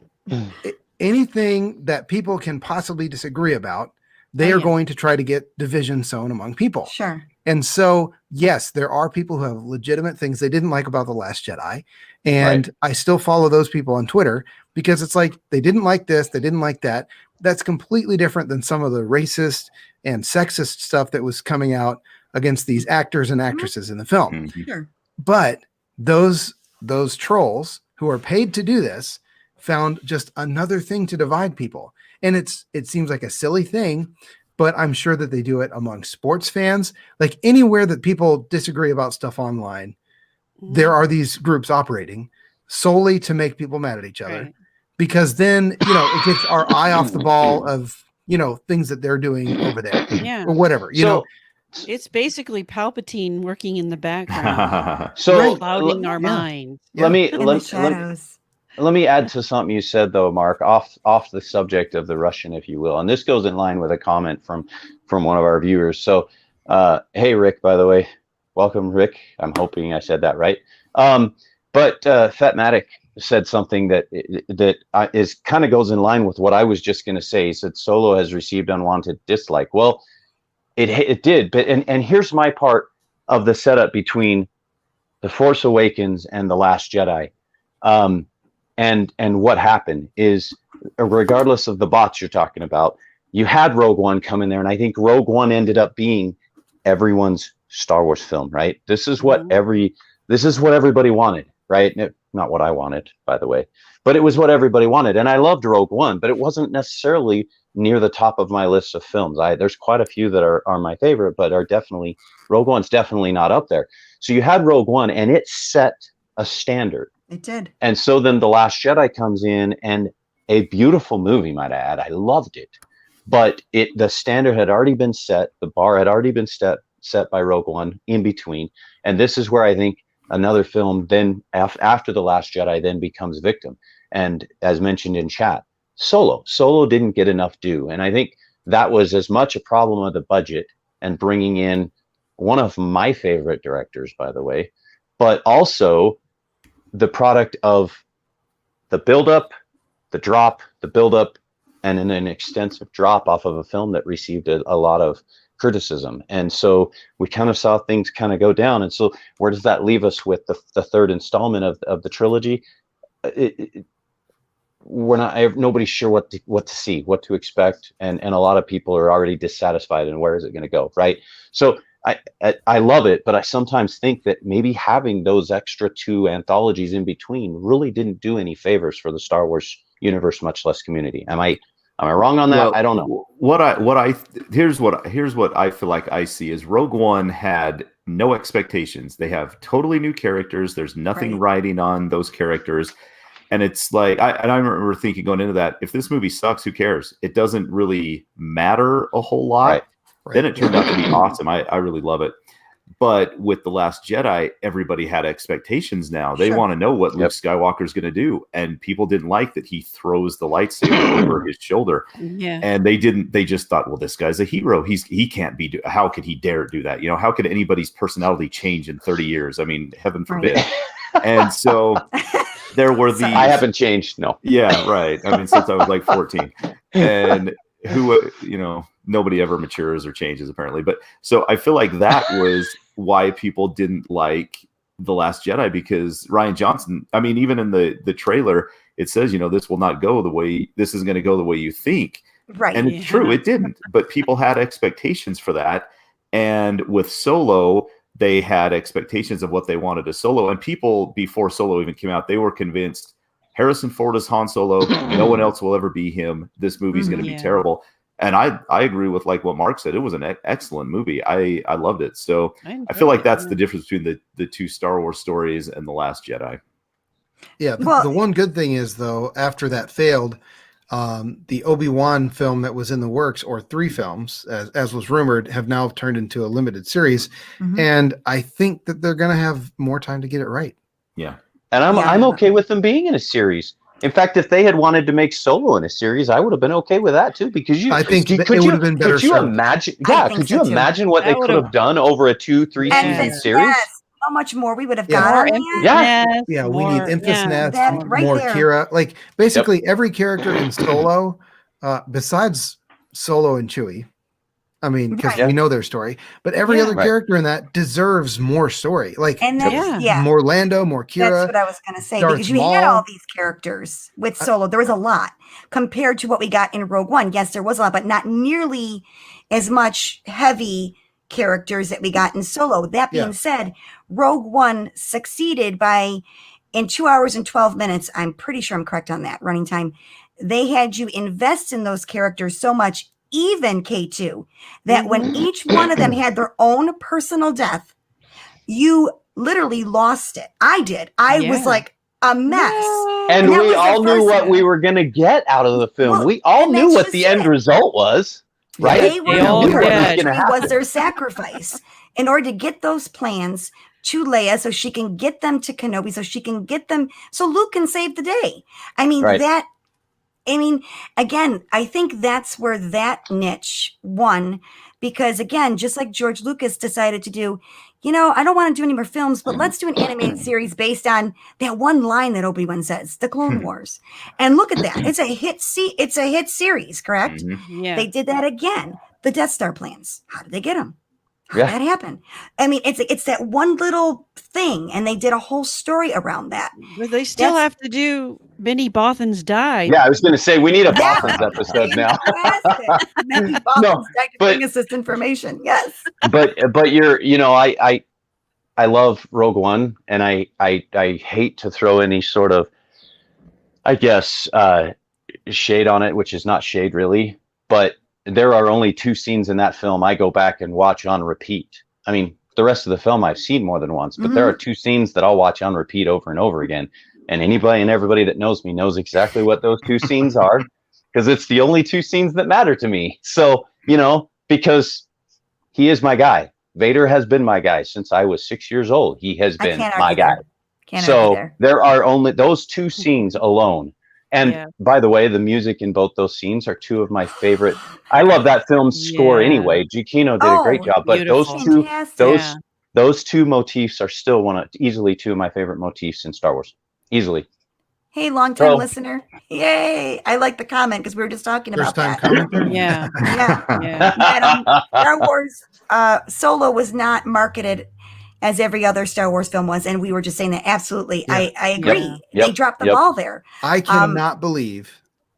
anything that people can possibly disagree about, they are going to try to get division sown among people. Sure. And so, yes, there are people who have legitimate things they didn't like about The Last Jedi. And I still follow those people on Twitter because it's like, they didn't like this, they didn't like that. That's completely different than some of the racist and sexist stuff that was coming out against these actors and actresses in the film. Sure. But those trolls who are paid to do this found just another thing to divide people. And it seems like a silly thing, but I'm sure that they do it among sports fans. Like anywhere that people disagree about stuff online, there are these groups operating solely to make people mad at each other. Because then, it gets our eye off the ball of, things that they're doing over there. Yeah. Or whatever, It's basically Palpatine working in the background. So clouding our minds. Let me In the shadows. let me add to something you said though, Mark, off the subject of the Russian, if you will. And this goes in line with a comment from one of our viewers. So hey Rick, by the way. Welcome, Rick. I'm hoping I said that right. But Fatmatic said something that is kind of goes in line with what I was just going to say. He said Solo has received unwanted dislike. Well, it did, but and here's my part of the setup between The Force Awakens and The Last Jedi. And what happened is, regardless of the bots you're talking about, you had Rogue One come in there, and I think Rogue One ended up being everyone's Star Wars film, right? This is what everybody wanted, right? Not what I wanted, by the way, but it was what everybody wanted. And I loved Rogue One, but it wasn't necessarily near the top of my list of films. There's quite a few that are my favorite, but Rogue One's definitely not up there. So you had Rogue One, and it set a standard. It did. And so then The Last Jedi comes in, and a beautiful movie, might I add. I loved it, but the standard had already been set. The bar had already been set by Rogue One in between. And this is where I think another film then after The Last Jedi then becomes victim. And as mentioned in chat, Solo didn't get enough due, and I think that was as much a problem of the budget and bringing in one of my favorite directors, by the way, but also the product of the buildup, the drop, the buildup, and then an extensive drop off of a film that received a lot of criticism. And so we kind of saw things kind of go down. And so where does that leave us with the third installment of the trilogy? Nobody's sure what to see, what to expect, and a lot of people are already dissatisfied. And where is it going to go, right? So I love it, but I sometimes think that maybe having those extra 2 anthologies in between really didn't do any favors for the Star Wars universe, much less community. Am I wrong on that? Well, I don't know. Here's what I feel like I see is Rogue One had no expectations. They have totally new characters. There's nothing riding on those characters. And it's like, I remember thinking going into that, if this movie sucks, who cares? It doesn't really matter a whole lot. Right. Then it turned out to be awesome. I really love it. But with The Last Jedi, everybody had expectations now. They want to know what Luke Skywalker's going to do. And people didn't like that he throws the lightsaber over his shoulder. Yeah. And they just thought, well, this guy's a hero. He can't be, how could he dare do that? You know, how could anybody's personality change in 30 years? I mean, heaven forbid. Right. And so there were these. I haven't changed. No. Yeah, right. I mean, since I was like 14. And nobody ever matures or changes apparently. But so I feel like that was why people didn't like The Last Jedi, because Rian Johnson, I mean, even in the trailer, it says, this isn't going to go the way you think. Right. And it's true, it didn't, but people had expectations for that. And with Solo, they had expectations of what they wanted to Solo. And people before Solo even came out, they were convinced Harrison Ford is Han Solo. No one else will ever be him. This movie's going to be terrible. And I agree with like what Mark said. It was an excellent movie. I loved it. So I feel like that's the difference between the 2 Star Wars stories and The Last Jedi. Yeah. The one good thing is, though, after that failed, the Obi-Wan film that was in the works, or 3 films, as was rumored, have now turned into a limited series. Mm-hmm. And I think that they're going to have more time to get it right. Yeah. And I'm okay with them being in a series. In fact, if they had wanted to make Solo in a series, I would have been okay with that too. Because I think it would have been better. Could you imagine? Yeah, could you imagine what they could have done over a 2-3 season series? Yes. How much more we would have got on that? Yeah, we need Enfys Nest, more Kira. Like basically every character in Solo, besides Solo and Chewie. I mean, because we know their story, but every other character in that deserves more story. Like, more Lando, more Kira. That's what I was going to say. Because you had all these characters with Solo. There was a lot compared to what we got in Rogue One. Yes, there was a lot, but not nearly as much heavy characters that we got in Solo. That being said, Rogue One succeeded by, in 2 hours and 12 minutes, I'm pretty sure I'm correct on that running time, they had you invest in those characters so much, even K2, that when each one of them had their own personal death, you literally lost it. I did. I was like a mess. And we all knew what we were going to get out of the film. We all knew what the end result was. Right? They was their sacrifice in order to get those plans to Leia so she can get them to Kenobi, so she can get them, so Luke can save the day. I mean, again, I think that's where that niche won, because again, just like George Lucas decided to do, I don't want to do any more films, but let's do an animated series based on that one line that Obi-Wan says, the Clone Wars. And look at that. It's a hit series, correct? Mm-hmm. Yeah. They did that again. The Death Star plans. How did they get them? How did that happen? I mean, it's that one little thing, and they did a whole story aroring that. But they still have to do Benny Bothan's died. Yeah, I was going to say we need a Bothan's episode now. Benny Bothan's died to bring us this information. Yes, but I love Rogue One, and I hate to throw any sort of, I guess, shade on it, which is not shade really, but there are only 2 scenes in that film I go back and watch on repeat. I mean, the rest of the film I've seen more than once, but there are 2 scenes that I'll watch on repeat over and over again. And anybody and everybody that knows me knows exactly what those 2 scenes are, because it's the only 2 scenes that matter to me. So, because he is my guy. Vader has been my guy since I was 6 years old. He has been my guy. So there are only those 2 scenes alone And Yeah. by the way, the music in both those scenes are two of my favorite. I love that film's score Yeah. anyway. Giacchino did a great job, but Beautiful. Fantastic. those two motifs are still easily two of my favorite motifs in Star Wars. Easily. Hey, long-time So- listener. Yay. I like the comment because we were just talking First about time that. commenter. Yeah. Yeah. Yeah. That Star Wars Solo was not marketed as every other Star Wars film was, and we were just saying that. Absolutely. Yeah. I agree. Yep. They dropped the ball there. I cannot believe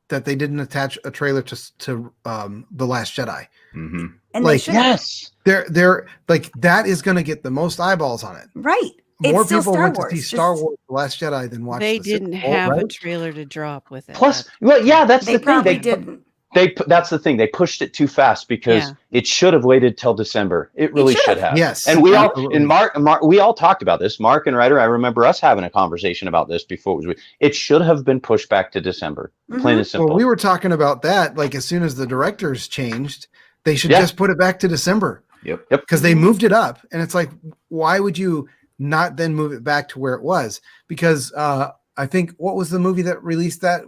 that they didn't attach a trailer to The Last Jedi. Mm-hmm. And Like, they should have. Yes. They're like, that is going to get the most eyeballs on it. Right. More It's still people Star went Wars. to see Star Wars The Last Jedi than watch They the didn't Super Bowl, have a right? trailer to drop with it. Plus, well, yeah, that's They the thing. probably didn't. That's the thing. They pushed it too fast because it should have waited till December. It really should have. Yes. And we absolutely. all, and Mark, we all talked about this. Mark and Ryder, I remember us having a conversation about this before it should have been pushed back to December. Plain and simple. Well, we were talking about that. Like, as soon as the directors changed, they should just put it back to December. Yep. Because they moved it up, and it's like, why would you not then move it back to where it was? Because I think, what was the movie that released that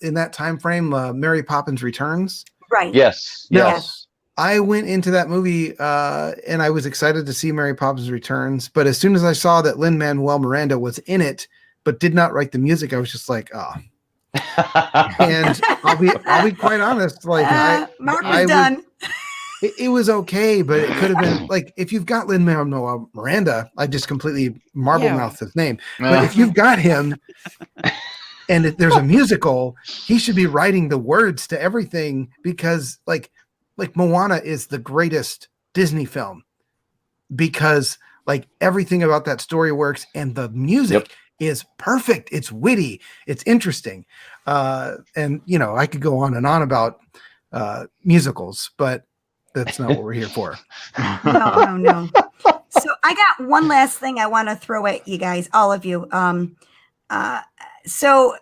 in that time frame? Mary Poppins Returns. Right. Yes. Now, Yes. I went into that movie and I was excited to see Mary Poppins Returns, but as soon as I saw that Lin-Manuel Miranda was in it but did not write the music, I was just like, oh. And I'll be quite honest, like Mark was done. It was okay, but it could have been like, if you've got Lin-Manuel Miranda, I just completely marble-mouthed his name. But if you've got him and if there's a musical, he should be writing the words to everything, because like Moana is the greatest Disney film because like everything about that story works and the music is perfect. It's witty. It's interesting. And I could go on and on about musicals, but that's not what we're here for. No. So I got one last thing I want to throw at you guys, all of you. So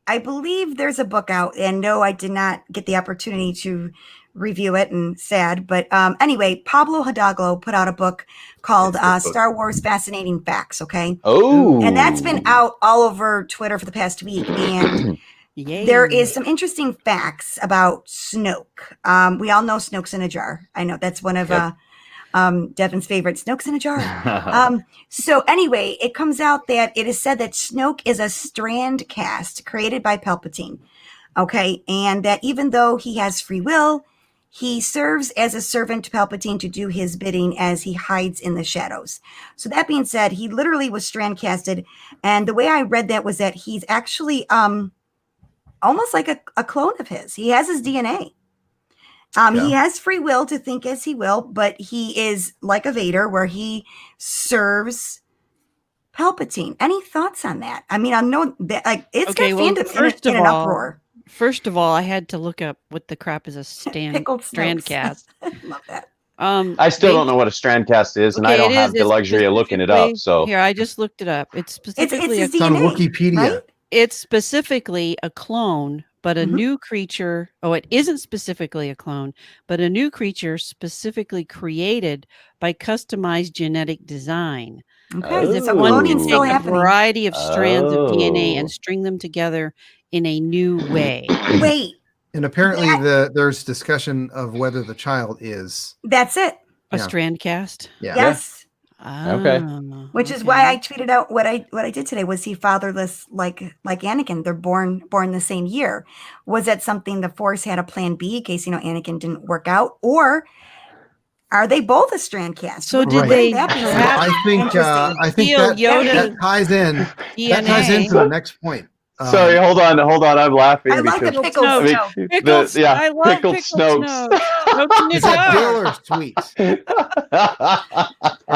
I believe there's a book out, and no, I did not get the opportunity to review it, and sad. But anyway, Pablo Hidalgo put out a book called Star Wars Fascinating Facts. Okay. Oh. And that's been out all over Twitter for the past week. And there is some interesting facts about Snoke. We all know Snoke's in a jar. I know that's one of Devin's favorite, Snoke's in a jar. So anyway, it comes out that it is said that Snoke is a strand cast created by Palpatine. Okay. And that even though he has free will, he serves as a servant to Palpatine to do his bidding as he hides in the shadows. So that being said, he literally was strand casted. And the way I read that was that he's actually almost like a clone of his. He has his DNA. He has free will to think as he will, but he is like a Vader where he serves Palpatine. Any thoughts on that? I mean, I know that like it's got fandom in an uproar. First of all, I had to look up what the crap is a strand cast. Love that. I still don't know what a strand cast is, and I don't have the luxury of looking it up. So here, I just looked it up. It's specifically it's on DNA, Wikipedia. right? It's specifically a clone, but a new creature. Oh, it isn't specifically a clone, but a new creature specifically created by customized genetic design. Okay, As if so one cloning's can still take a happening. variety of strands of DNA and string them together in a new way. Wait, And apparently there's discussion of whether the child is. that's it. A strand cast? Yeah. Yes. Okay. Which is why I tweeted out what I did today. Was he fatherless like Anakin? They're born the same year. Was that something the Force had a plan B in case Anakin didn't work out, or are they both a strand cast? So did they? That be perhaps I think steal that Yoda's ties in. That ties DNA? into the next point. Sorry, hold on. I'm laughing I like the because pickled Snoke. Snoke. Pickles. I love pickled pickled Snokes. Snokes in a Is that Bill jar. or tweets?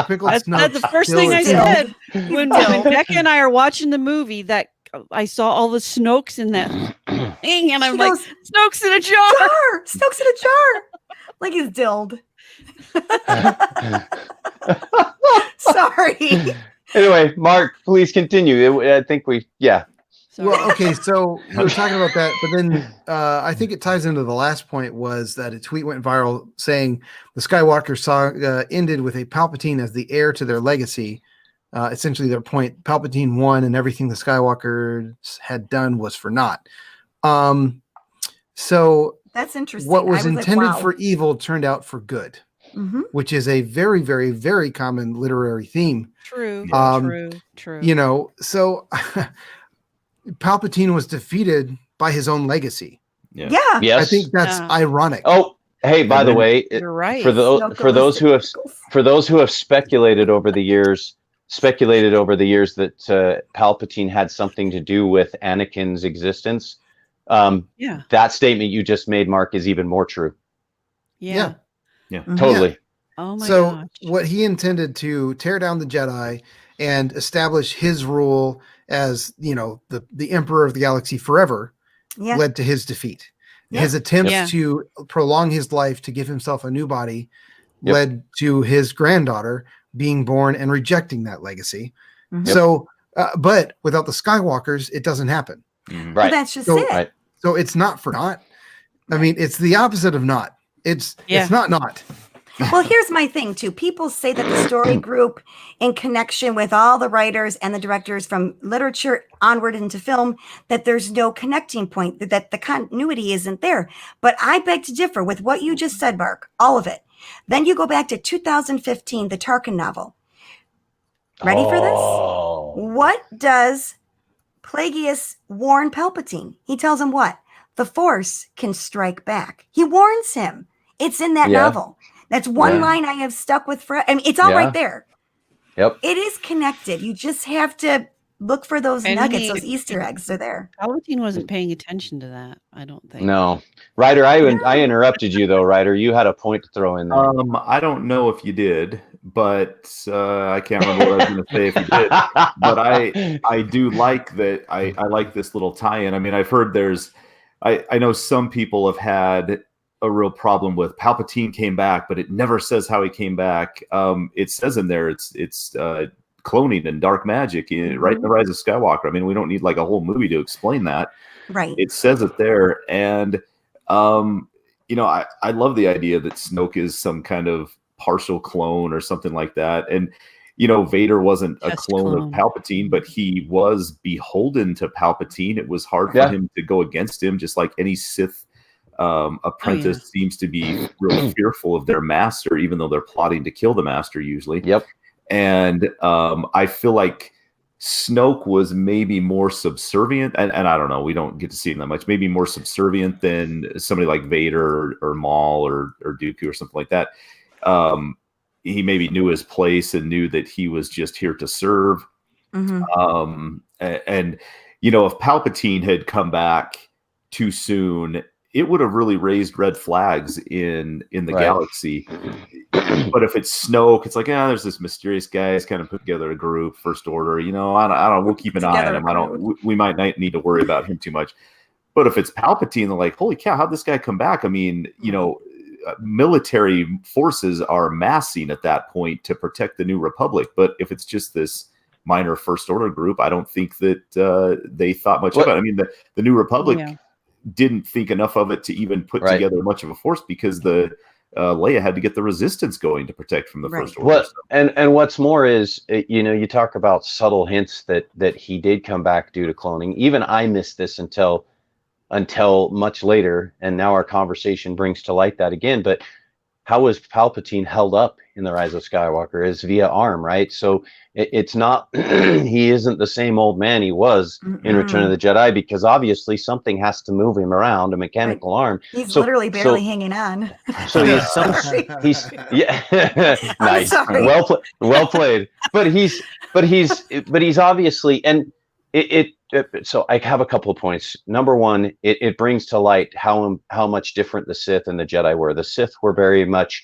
Pickled That's Snokes. the first Bill thing or I tweets? said when Becca and I are watching the movie. That I saw all the Snokes in that thing, and I'm She like, goes, Snokes in a jar. Snoke's in a jar. Like he's dilled. Sorry. Anyway, Mark, please continue. I think Sorry. Well, okay, so we were talking about that, but then I think it ties into the last point, was that a tweet went viral saying the Skywalker saga ended with a Palpatine as the heir to their legacy, essentially their point. Palpatine won, and everything the Skywalkers had done was for naught. So That's interesting. what was I like, intended wow. for evil turned out for good, which is a very, very, very common literary theme. True. True. You know, so Palpatine was defeated by his own legacy. Yeah. Yes. I think that's ironic. Oh, hey, by the way, you're right. For those who have speculated over the years that Palpatine had something to do with Anakin's existence, that statement you just made, Mark, is even more true. Yeah. Totally. Yeah. Oh my gosh. What he intended to tear down the Jedi and establish his rule as, you know, the Emperor of the Galaxy forever led to his defeat. His attempts to prolong his life to give himself a new body led to his granddaughter being born and rejecting that legacy. So, but without the Skywalkers, it doesn't happen. Right. Well, that's just it. Right. So it's not for naught. I mean, it's the opposite of not. It's not. Well, here's my thing too. People say that the story group, in connection with all the writers and the directors from literature onward into film, that there's no connecting point, that the continuity isn't there. But I beg to differ with what you just said, Mark, all of it. Then you go back to 2015, the Tarkin novel. Ready for this? What does Plagueis warn Palpatine? He tells him what? The Force can strike back. He warns him. It's in that novel. That's one line I have stuck with forever. I mean, it's all right there. Yep. It is connected. You just have to look for those nuggets, those Easter eggs. They're there. Palpatine wasn't paying attention to that, I don't think. No. Ryder, I interrupted you though, Ryder. You had a point to throw in there. I don't know if you did, but I can't remember what I was going to say if you did. But I do like that. I like this little tie-in. I mean, I've heard I know some people have had a real problem with Palpatine came back, but it never says how he came back. It says in there it's cloning and dark magic, right in the Rise of Skywalker. I mean, we don't need like a whole movie to explain that. Right. It says it there, and you know, I love the idea that Snoke is some kind of partial clone or something like that. And you know, Vader wasn't a clone of Palpatine, but he was beholden to Palpatine. It was hard for him to go against him, just like any Sith apprentice seems to be real fearful of their master, even though they're plotting to kill the master usually. And I feel like Snoke was maybe more subservient, and I don't know, we don't get to see him that much, maybe more subservient than somebody like Vader or Maul or Dooku or something like that. He maybe knew his place and knew that he was just here to serve. And you know, if Palpatine had come back too soon, it would have really raised red flags in the galaxy. But if it's Snoke, it's like, there's this mysterious guy. He's kind of put together a group, First Order. You know, I don't. We'll keep an eye on him. We might not need to worry about him too much. But if it's Palpatine, they're like, holy cow, how'd this guy come back? I mean, you know, military forces are massing at that point to protect the New Republic. But if it's just this minor First Order group, I don't think that they thought much about it. I mean, the New Republic didn't think enough of it to even put together much of a force, because the Leia had to get the resistance going to protect from the First Order. And what's more is, you know, you talk about subtle hints that he did come back due to cloning. Even I missed this until much later, and now our conversation brings to light that again. But how was Palpatine held up in the Rise of Skywalker? Is via arm, right? So it's not he isn't the same old man he was in Return of the Jedi, because obviously something has to move him around, a mechanical arm. He's literally barely hanging on. So he's nice, well played. But he's obviously, and so I have a couple of points. Number one, it brings to light how much different the Sith and the Jedi were. The Sith were very much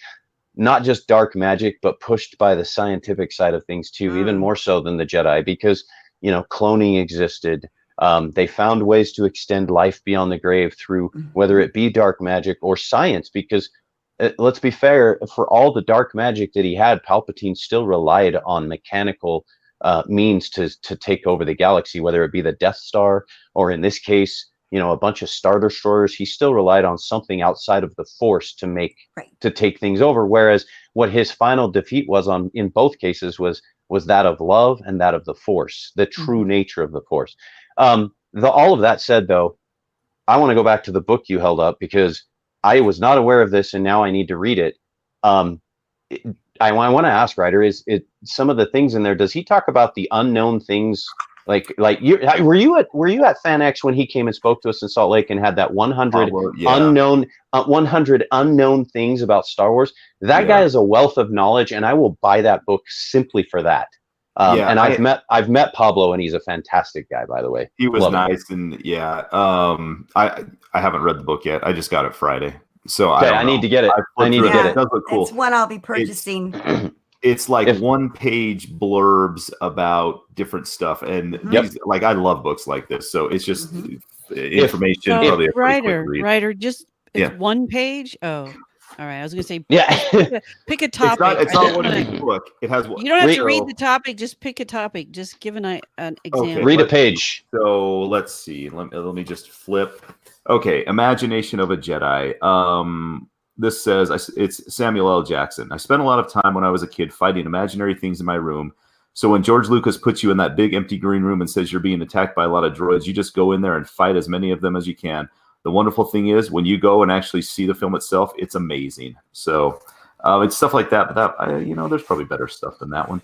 not just dark magic, but pushed by the scientific side of things too, even more so than the Jedi, because, you know, cloning existed. They found ways to extend life beyond the grave through whether it be dark magic or science, because let's be fair, for all the dark magic that he had, Palpatine still relied on mechanical means to take over the galaxy, whether it be the Death Star or, in this case, you know, a bunch of Star Destroyers. He still relied on something outside of the Force to take things over. Whereas what his final defeat was in both cases was was that of love and that of the Force, the true nature of the Force. All of that said, though, I want to go back to the book you held up because I was not aware of this, and now I need to read it. I want to ask, Ryder, is it some of the things in there? Does he talk about the unknown things? Were you at FanX when he came and spoke to us in Salt Lake and had that 100 unknown 100 unknown things about Star Wars? That guy is a wealth of knowledge, and I will buy that book simply for that. And I've met Pablo, and he's a fantastic guy, by the way. He was nice, and I haven't read the book yet. I just got it Friday, so I need to get it. I need to get it. It does look cool. It's one I'll be purchasing. It's like one-page blurbs about different stuff, and I love books like this. So it's just information. So, Ryder, just it's one page. Oh, all right. I was going to say, pick a topic. It's not one big book. It has. You don't have to read the topic. Just pick a topic. Just give an example. Okay, read a page. So let's see. Let me just flip. Okay, Imagination of a Jedi. This says, it's Samuel L. Jackson. I spent a lot of time when I was a kid fighting imaginary things in my room. So when George Lucas puts you in that big empty green room and says you're being attacked by a lot of droids, you just go in there and fight as many of them as you can. The wonderful thing is when you go and actually see the film itself, it's amazing. So it's stuff like that. But there's probably better stuff than that one.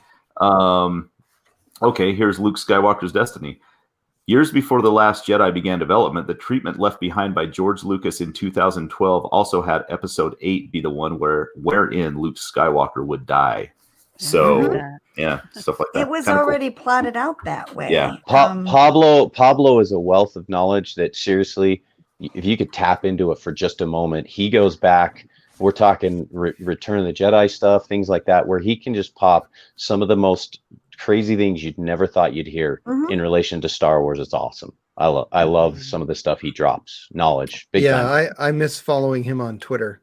Okay, here's Luke Skywalker's Destiny. Years before The Last Jedi began development, the treatment left behind by George Lucas in 2012 also had Episode 8 be the one wherein Luke Skywalker would die. So, stuff like that. It was already plotted out that way. Yeah. Pablo is a wealth of knowledge that, seriously, if you could tap into it for just a moment, he goes back. We're talking Return of the Jedi stuff, things like that, where he can just pop some of the most crazy things you'd never thought you'd hear in relation to Star Wars. It's awesome. I love some of the stuff he drops. Knowledge. Big time. I miss following him on Twitter.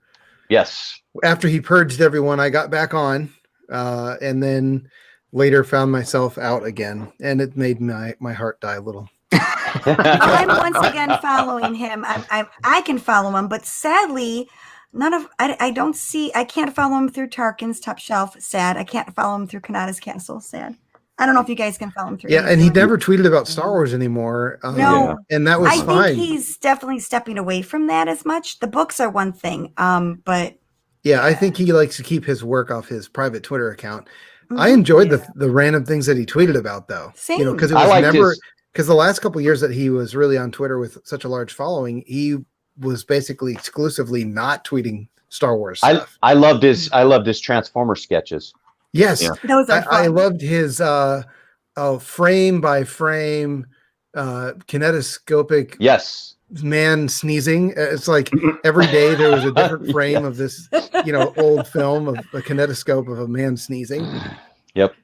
Yes. After he purged everyone, I got back on, and then later found myself out again, and it made my heart die a little. I'm once again following him. I can follow him, but sadly, I can't follow him through Tarkin's Top Shelf. Sad. I can't follow him through Kanata's Castle. Sad. I don't know if you guys can follow him through. Yeah, and he never tweeted about Star Wars anymore. No, and that was fine. I think he's definitely stepping away from that as much. The books are one thing, but I think he likes to keep his work off his private Twitter account. I enjoyed the random things that he tweeted about, though. Same. Because it was because the last couple of years that he was really on Twitter with such a large following, he was basically exclusively not tweeting Star Wars stuff. I loved his Transformer sketches. Yes, those are fun. I loved his frame by frame kinetoscopic man sneezing. It's like every day there was a different frame of this old film of a kinetoscope of a man sneezing. Yep.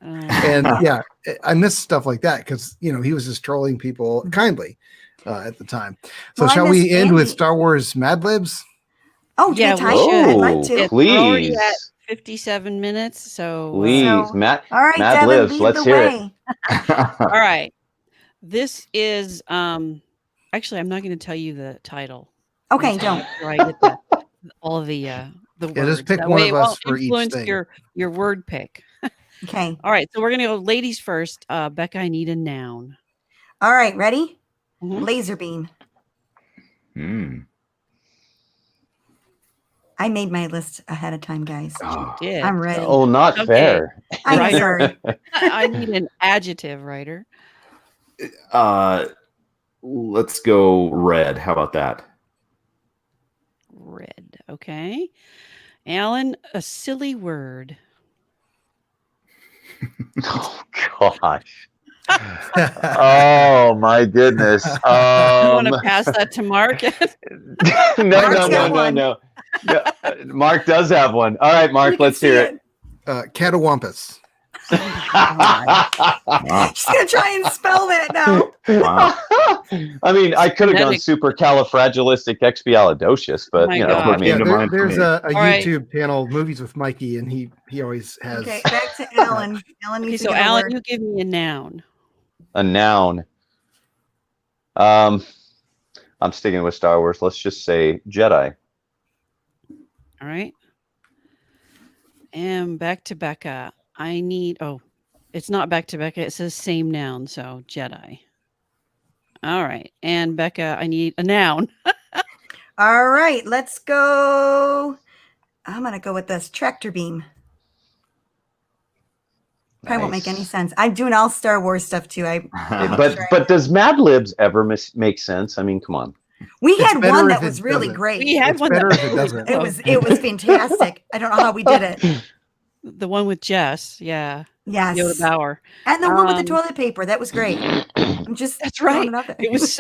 And I miss stuff like that because he was just trolling people kindly at the time. So shall we end with Star Wars Mad Libs? Oh yeah, we should. I'd like to. Please. 57 minutes, so please, Matt. All right, Mad Devin, Libs. Let's hear it. All right, this is actually I'm not going to tell you the title. Okay, don't. I get all of the words. Just pick one of us for each thing. Your word pick. Okay. All right, so we're going to go ladies first. Becca, I need a noun. All right, ready? Laser beam. I made my list ahead of time, guys. You did. I'm ready. Oh, not fair. I'm sorry. I need an adjective, Ryder. Let's go red. How about that? Red. Okay. Alan, a silly word. Oh, gosh. Oh, my goodness. You want to pass that to Mark? No. Mark does have one. All right, Mark, let's hear it. Catawampus. She's gonna try and spell that now. Wow. I mean, I could have gone supercalifragilisticexpialidocious, but there's a YouTube channel, Movies with Mikey, and he always has. Okay, back to Alan. So Alan, you give me a noun. A noun. I'm sticking with Star Wars. Let's just say Jedi. All right. And back to Becca. I need It's not back to Becca. It says same noun, so Jedi. All right. And Becca, I need a noun. All right, let's go. I'm going to go with this tractor beam. Probably won't make any Nice. sense. I'm doing all Star Wars stuff too. But does Mad Libs ever make sense? I mean, come on. We It's had better one if that it was really doesn't. great. We had It's one better that if it doesn't. It was fantastic. I don't know how we did it. the one with Jess. Yeah. Yes. Yoda Bauer. And the one with the toilet paper. That was great. I'm just That's throwing right. it out there. It was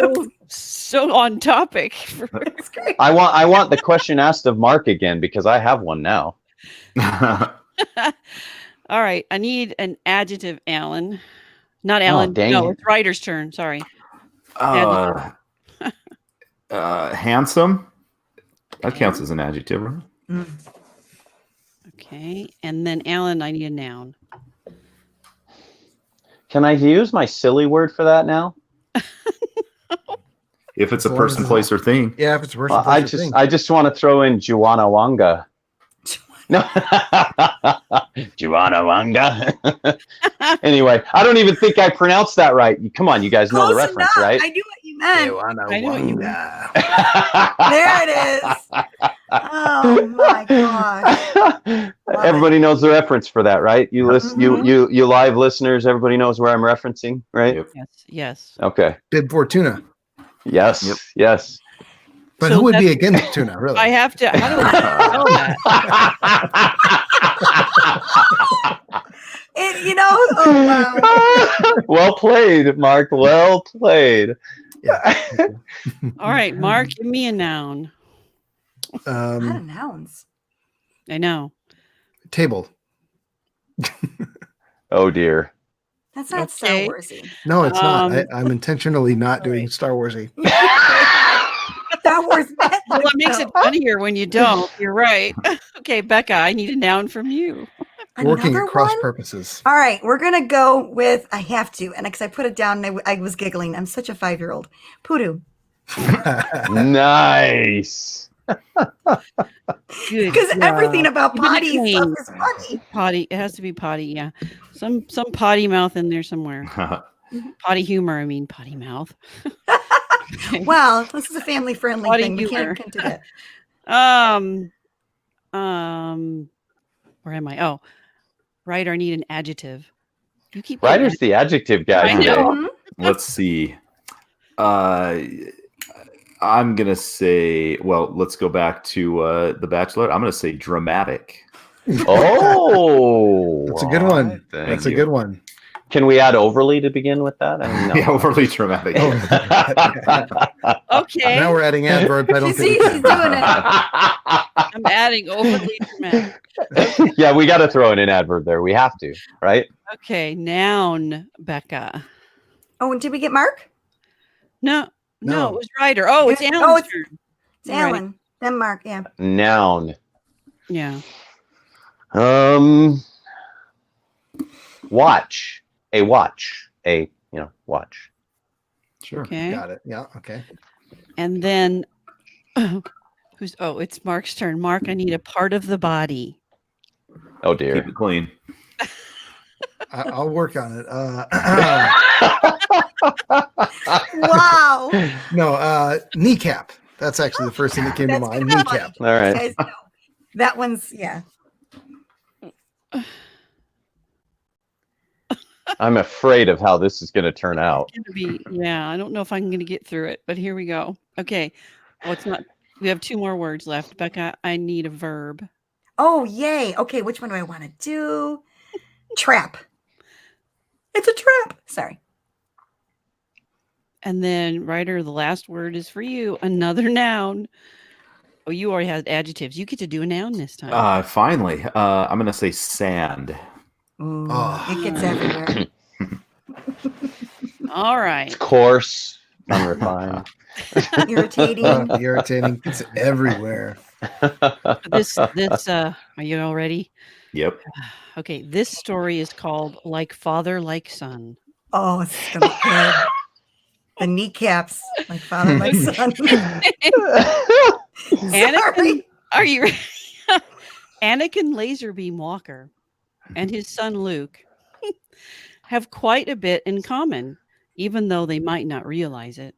so on topic. It's great. I want the question asked of Mark again because I have one now. All right. I need an adjective, Alan. Not Alan. dang No, it. it's Ryder's turn. Sorry. Handsome. That counts as an adjective, right? Mm. Okay. And then Alan, I need a noun. Can I use my silly word for that now? If it's a As long person, as place, or thing. Yeah, if it's a person, Well, place, or thing. I just want to throw in Juanawanga. No, Juanawanga. Anyway, I don't even think I pronounced that right. Come on, you guys know the Close reference, enough. right? I knew what you meant. I know what you mean. There it is. Oh my gosh. Everybody knows the reference for that, right? You listen, Mhm. you live listeners. Everybody knows where I'm referencing, right? Yep. Yes. Yes. Okay. Bib Fortuna. Yes. Yep. Yes. But So who would be that's- against tuna, really? I have to. How do I spell that? Oh wow. Well played, Mark. Well played. All right, Mark, give me a noun. A lot of nouns. I know. Table. Oh dear. That's not Star Okay. Warsy. No, it's not. Um, I'm intentionally not doing right. Star Warsy. Star Wars. Well, it makes it funnier when you don't. You're right. Okay, Becca, I need a noun from you. Working Another at cross one? purposes. All right, we're gonna go with I have to, and because I put it down, and I was giggling. I'm such a 5-year-old. Poodoo. Nice. Good. Because everything about Keep it potty stuff clean. is funny. Potty. It has to be potty. Yeah. Some potty mouth in there somewhere. Potty humor. I mean, potty mouth. Okay. Well, this is a family-friendly Potty thing. We humor. can't do that. Where am I? Oh, Ryder, I need an adjective. You keep Ryder's the adjective guy. I know. Mhm. Let's see. I'm gonna say. Well, let's go back to The Bachelor. I'm gonna say dramatic. Oh, That's a good one. Thank That's a you. good one. Can we add overly to begin with that? I mean, no. Yeah, overly dramatic. Okay. Now we're adding adverbs. I don't You think see, we she's can. doing it. I'm adding overly dramatic. Yeah, we got to throw in an adverb there. We have to, right? Okay, noun, Becca. Oh, and did we get Mark? No, No. it was Ryder. Oh, it's Yeah. Alan's Oh, it's- turn. It's You're right. Alan. Then Mark, yeah. Noun. Yeah. Watch. A watch. A watch. Sure. Okay. Got it. Yeah. Okay. And then it's Mark's turn. Mark, I need a part of the body. Oh Keep dear. it clean. I'll work on it. Wow. No, kneecap. That's actually the first thing that came to That's mind. gonna be Kneecap. All right. Guys know. That one's, yeah. I'm afraid of how this is going to turn out. It's gonna be, yeah, I don't know if I'm going to get through it, but here we go. Okay. Well, it's not. We have 2 more words left. Becca, I need a verb. Oh, yay. Okay, which one do I want to do? Trap. It's a trap. Sorry. And then, Ryder, the last word is for you. Another noun. Oh, you already had adjectives. You get to do a noun this time. Finally, I'm gonna say sand. Ooh, Oh. it gets everywhere. All right. Coarse, unrefined. Irritating. Irritating. It's everywhere. This are you all ready? Yep. Okay, this story is called Like Father, Like Son. Oh, it's gonna be good. The kneecaps, like father, like son. Sorry. Are you ready? Anakin Laserbeam Walker and his son Luke have quite a bit in common, even though they might not realize it.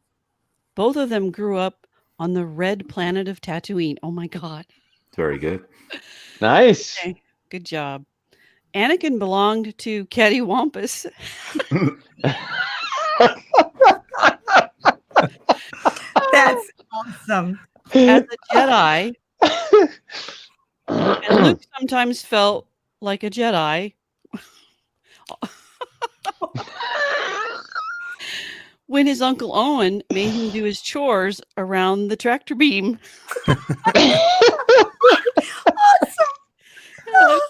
Both of them grew up on the red planet of Tatooine. Oh my God. Very good. Nice. Okay, good job. Anakin belonged to Cattywampus. That's awesome. As a Jedi, and Luke sometimes felt like a Jedi. When his Uncle Owen made him do his chores around the tractor beam.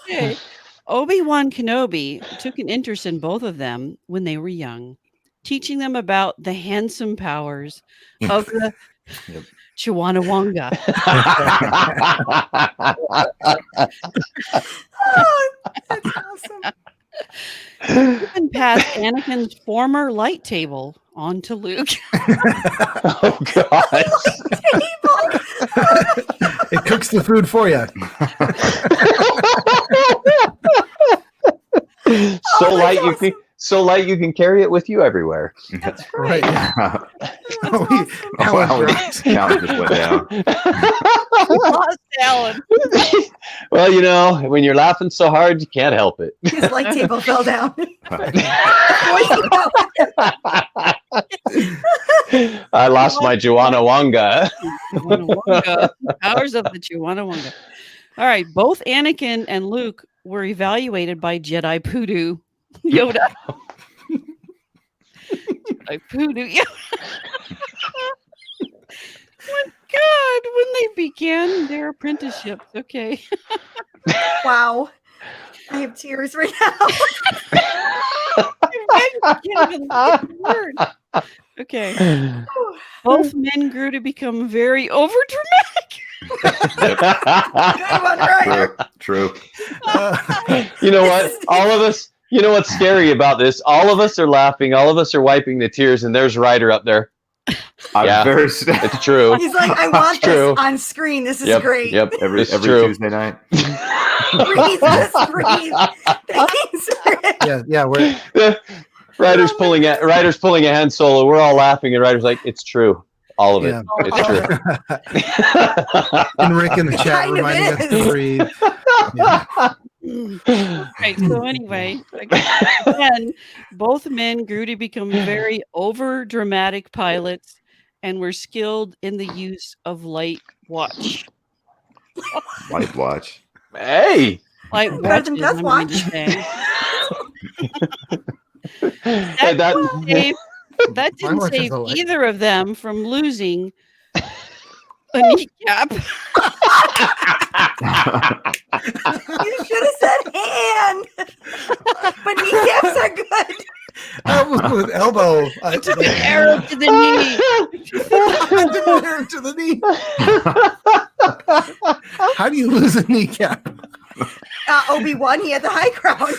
Okay. Obi-Wan Kenobi took an interest in both of them when they were young, teaching them about the handsome powers of the Yep. Chihuahua. Oh, that's awesome. Even passed Anakin's former light table on to Luke. Oh God. It cooks the food for you. So light you can carry it with you everywhere. That's Right. great. Alan just went down. Lost Alan. Well, when you're laughing so hard, you can't help it. His light table fell down. I lost my Juanawanga. Chihuahua. Powers of the Chihuahua. All right. Both Anakin and Luke were evaluated by Jedi Poodoo Yoda. Jedi Poodoo Yoda. My God, when they began their apprenticeships. Okay. Wow. I have tears right now. I can't even get the word. Okay. Both men grew to become very overdramatic. Good one, Ryder. True. You know what? All of us, what's scary about this? All of us are laughing. All of us are wiping the tears, and there's Ryder up there. Yeah. It's true. He's like, I want True. this on screen. This is Yep, great. Yep. Every true. Tuesday night. Breathe, just breathe. Thanks, Rick. Yeah. We're Ryder's pulling a Han Solo. We're all laughing, and Ryder's like, "It's true, all of it. Yeah. It's true." and Rick in the chat Kind of reminding us is. to breathe. Yeah. Right. So anyway, again, both men grew to become very over dramatic pilots and were skilled in the use of light watch. Light watch. Hey, Light Better watches, than Death I'm going to Watch. say. Hey, That Mine didn't watches save the light. either of them from losing a kneecap. You should have said hand. But kneecaps are good. Elbow with elbow. Took an arrow to the knee. to the knee. How do you lose a kneecap? Obi-Wan, he had the high ground.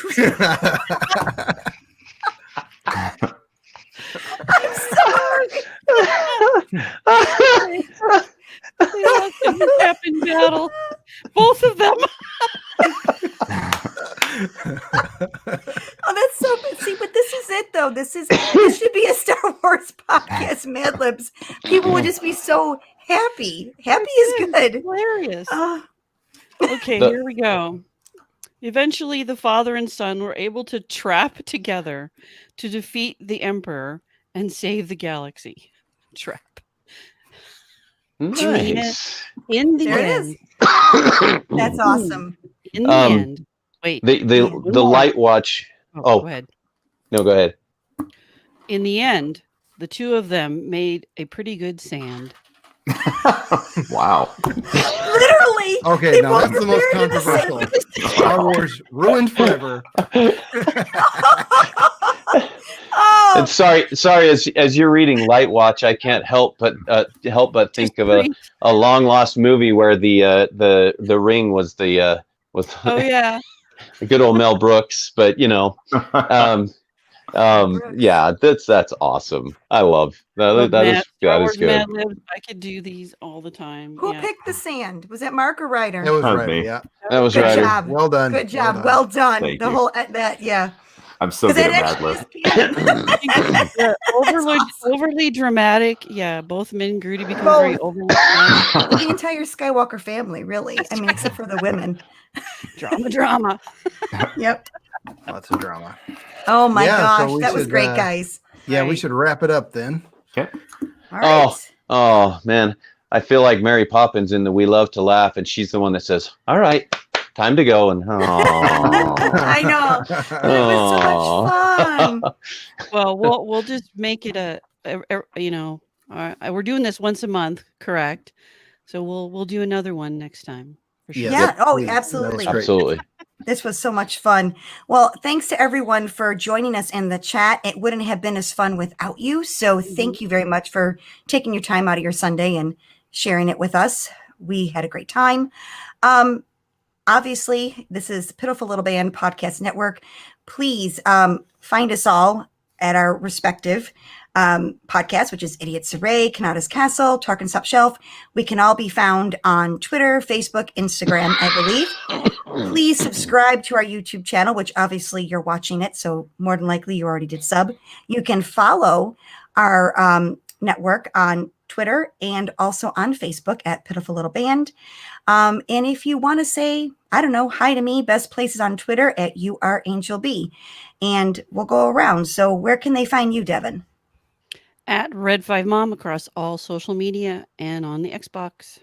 I'm sorry. They lost a kneecap in battle. Both of them. Oh, that's so good. See, but this is it, though. This should be a Star Wars podcast, Mad Libs. People would just be so happy. Happy is good. Hilarious. Oh, Okay, here we go. Eventually, the father and son were able to trap together to defeat the Emperor and save the galaxy. Trap. nice. In the There it end. that's awesome. In the end. Wait. The light watch. Go ahead. No, go ahead. In the end, the two of them made a pretty good sand. Wow. Literally. Okay, they now both that's the most appeared in the same- controversial. Star Wars ruined forever. Oh, And sorry, as you're reading Light Watch, I can't help but think of a long lost movie where the ring was the Oh yeah. good old Mel Brooks, but yeah, that's awesome. I love that. That is good. Mad Libs. I could do these all the time. who yeah. picked the sand? Was that Mark or Ryder? It was That was right. me. Yeah. That was Good right. job. Well done. Good job. Well done. Thank the you. whole that yeah. I'm so 'Cause good that at Mad actually Lib. is Yeah, overly awesome. overly dramatic. Yeah, both Min and Grudy become Both. very overly dramatic. Well, the entire Skywalker family, really. I mean, except for the women. Drama. Yep. Lots of drama. Oh my Yeah, so gosh, we that was should, great, guys. Yeah, we Right. should wrap it up then. Okay. All right. Oh man, I feel like Mary Poppins in the We Love to Laugh, and she's the one that says, "All right, time to go." And I know. But it was so much fun. Well, we'll just make it we're doing this once a month, correct? So we'll do another one next time for sure. Yeah. Oh, please. That was absolutely. great. Absolutely. This was so much fun. Well, thanks to everyone for joining us in the chat. It wouldn't have been as fun without you. So thank you very much for taking your time out of your Sunday and sharing it with us. We had a great time. Obviously, this is the Pitiful Little Band Podcast Network. Please find us all at our respective podcasts, which is Idiot's Array, Kanata's Castle, Tarkin's Top Shelf. We can all be found on Twitter, Facebook, Instagram, I believe. Please subscribe to our YouTube channel, which obviously you're watching it, so more than likely you already did sub. You can follow our network on Twitter and also on Facebook at Pitiful Little Band. And if you want to say, I don't know, hi to me, best places on Twitter at YouAreAngelB. And we'll go around. So where can they find you, Devin? At Red5Mom across all social media and on the Xbox.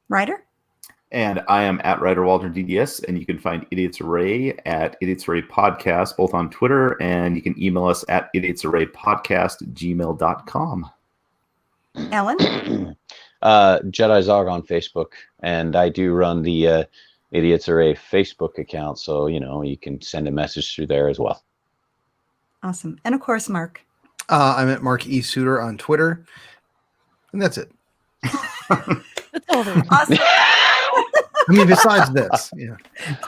Ryder? And I am at Ryder Walter DDS, and you can find Idiot's Array at Idiot's Array Podcast, both on Twitter, and you can email us at idiotsarraypodcast@gmail.com. Ellen? Jedi Zog on Facebook, and I do run the Idiots Array Facebook account, so you can send a message through there as well. Awesome. And of course, Mark. I'm at Mark E. Suter on Twitter, and that's it. That's all there is. Awesome. I mean, besides this, yeah.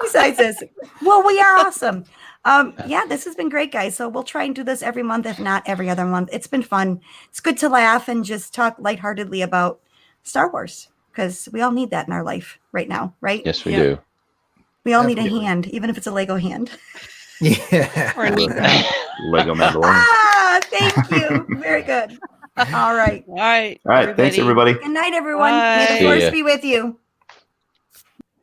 Besides this, well, we are awesome. Yeah, this has been great, guys. So we'll try and do this every month, if not every other month. It's been fun. It's good to laugh and just talk lightheartedly about Star Wars, because we all need that in our life right now, right? Yes, we Yeah. do. We all need a Definitely. hand, even if it's a Lego hand. Yeah. Or a neat Lego Mandalorian. Thank you. Very good. All right. All right. All right. Thanks, everybody. Good night, everyone. May Bye. the See force ya. be with you.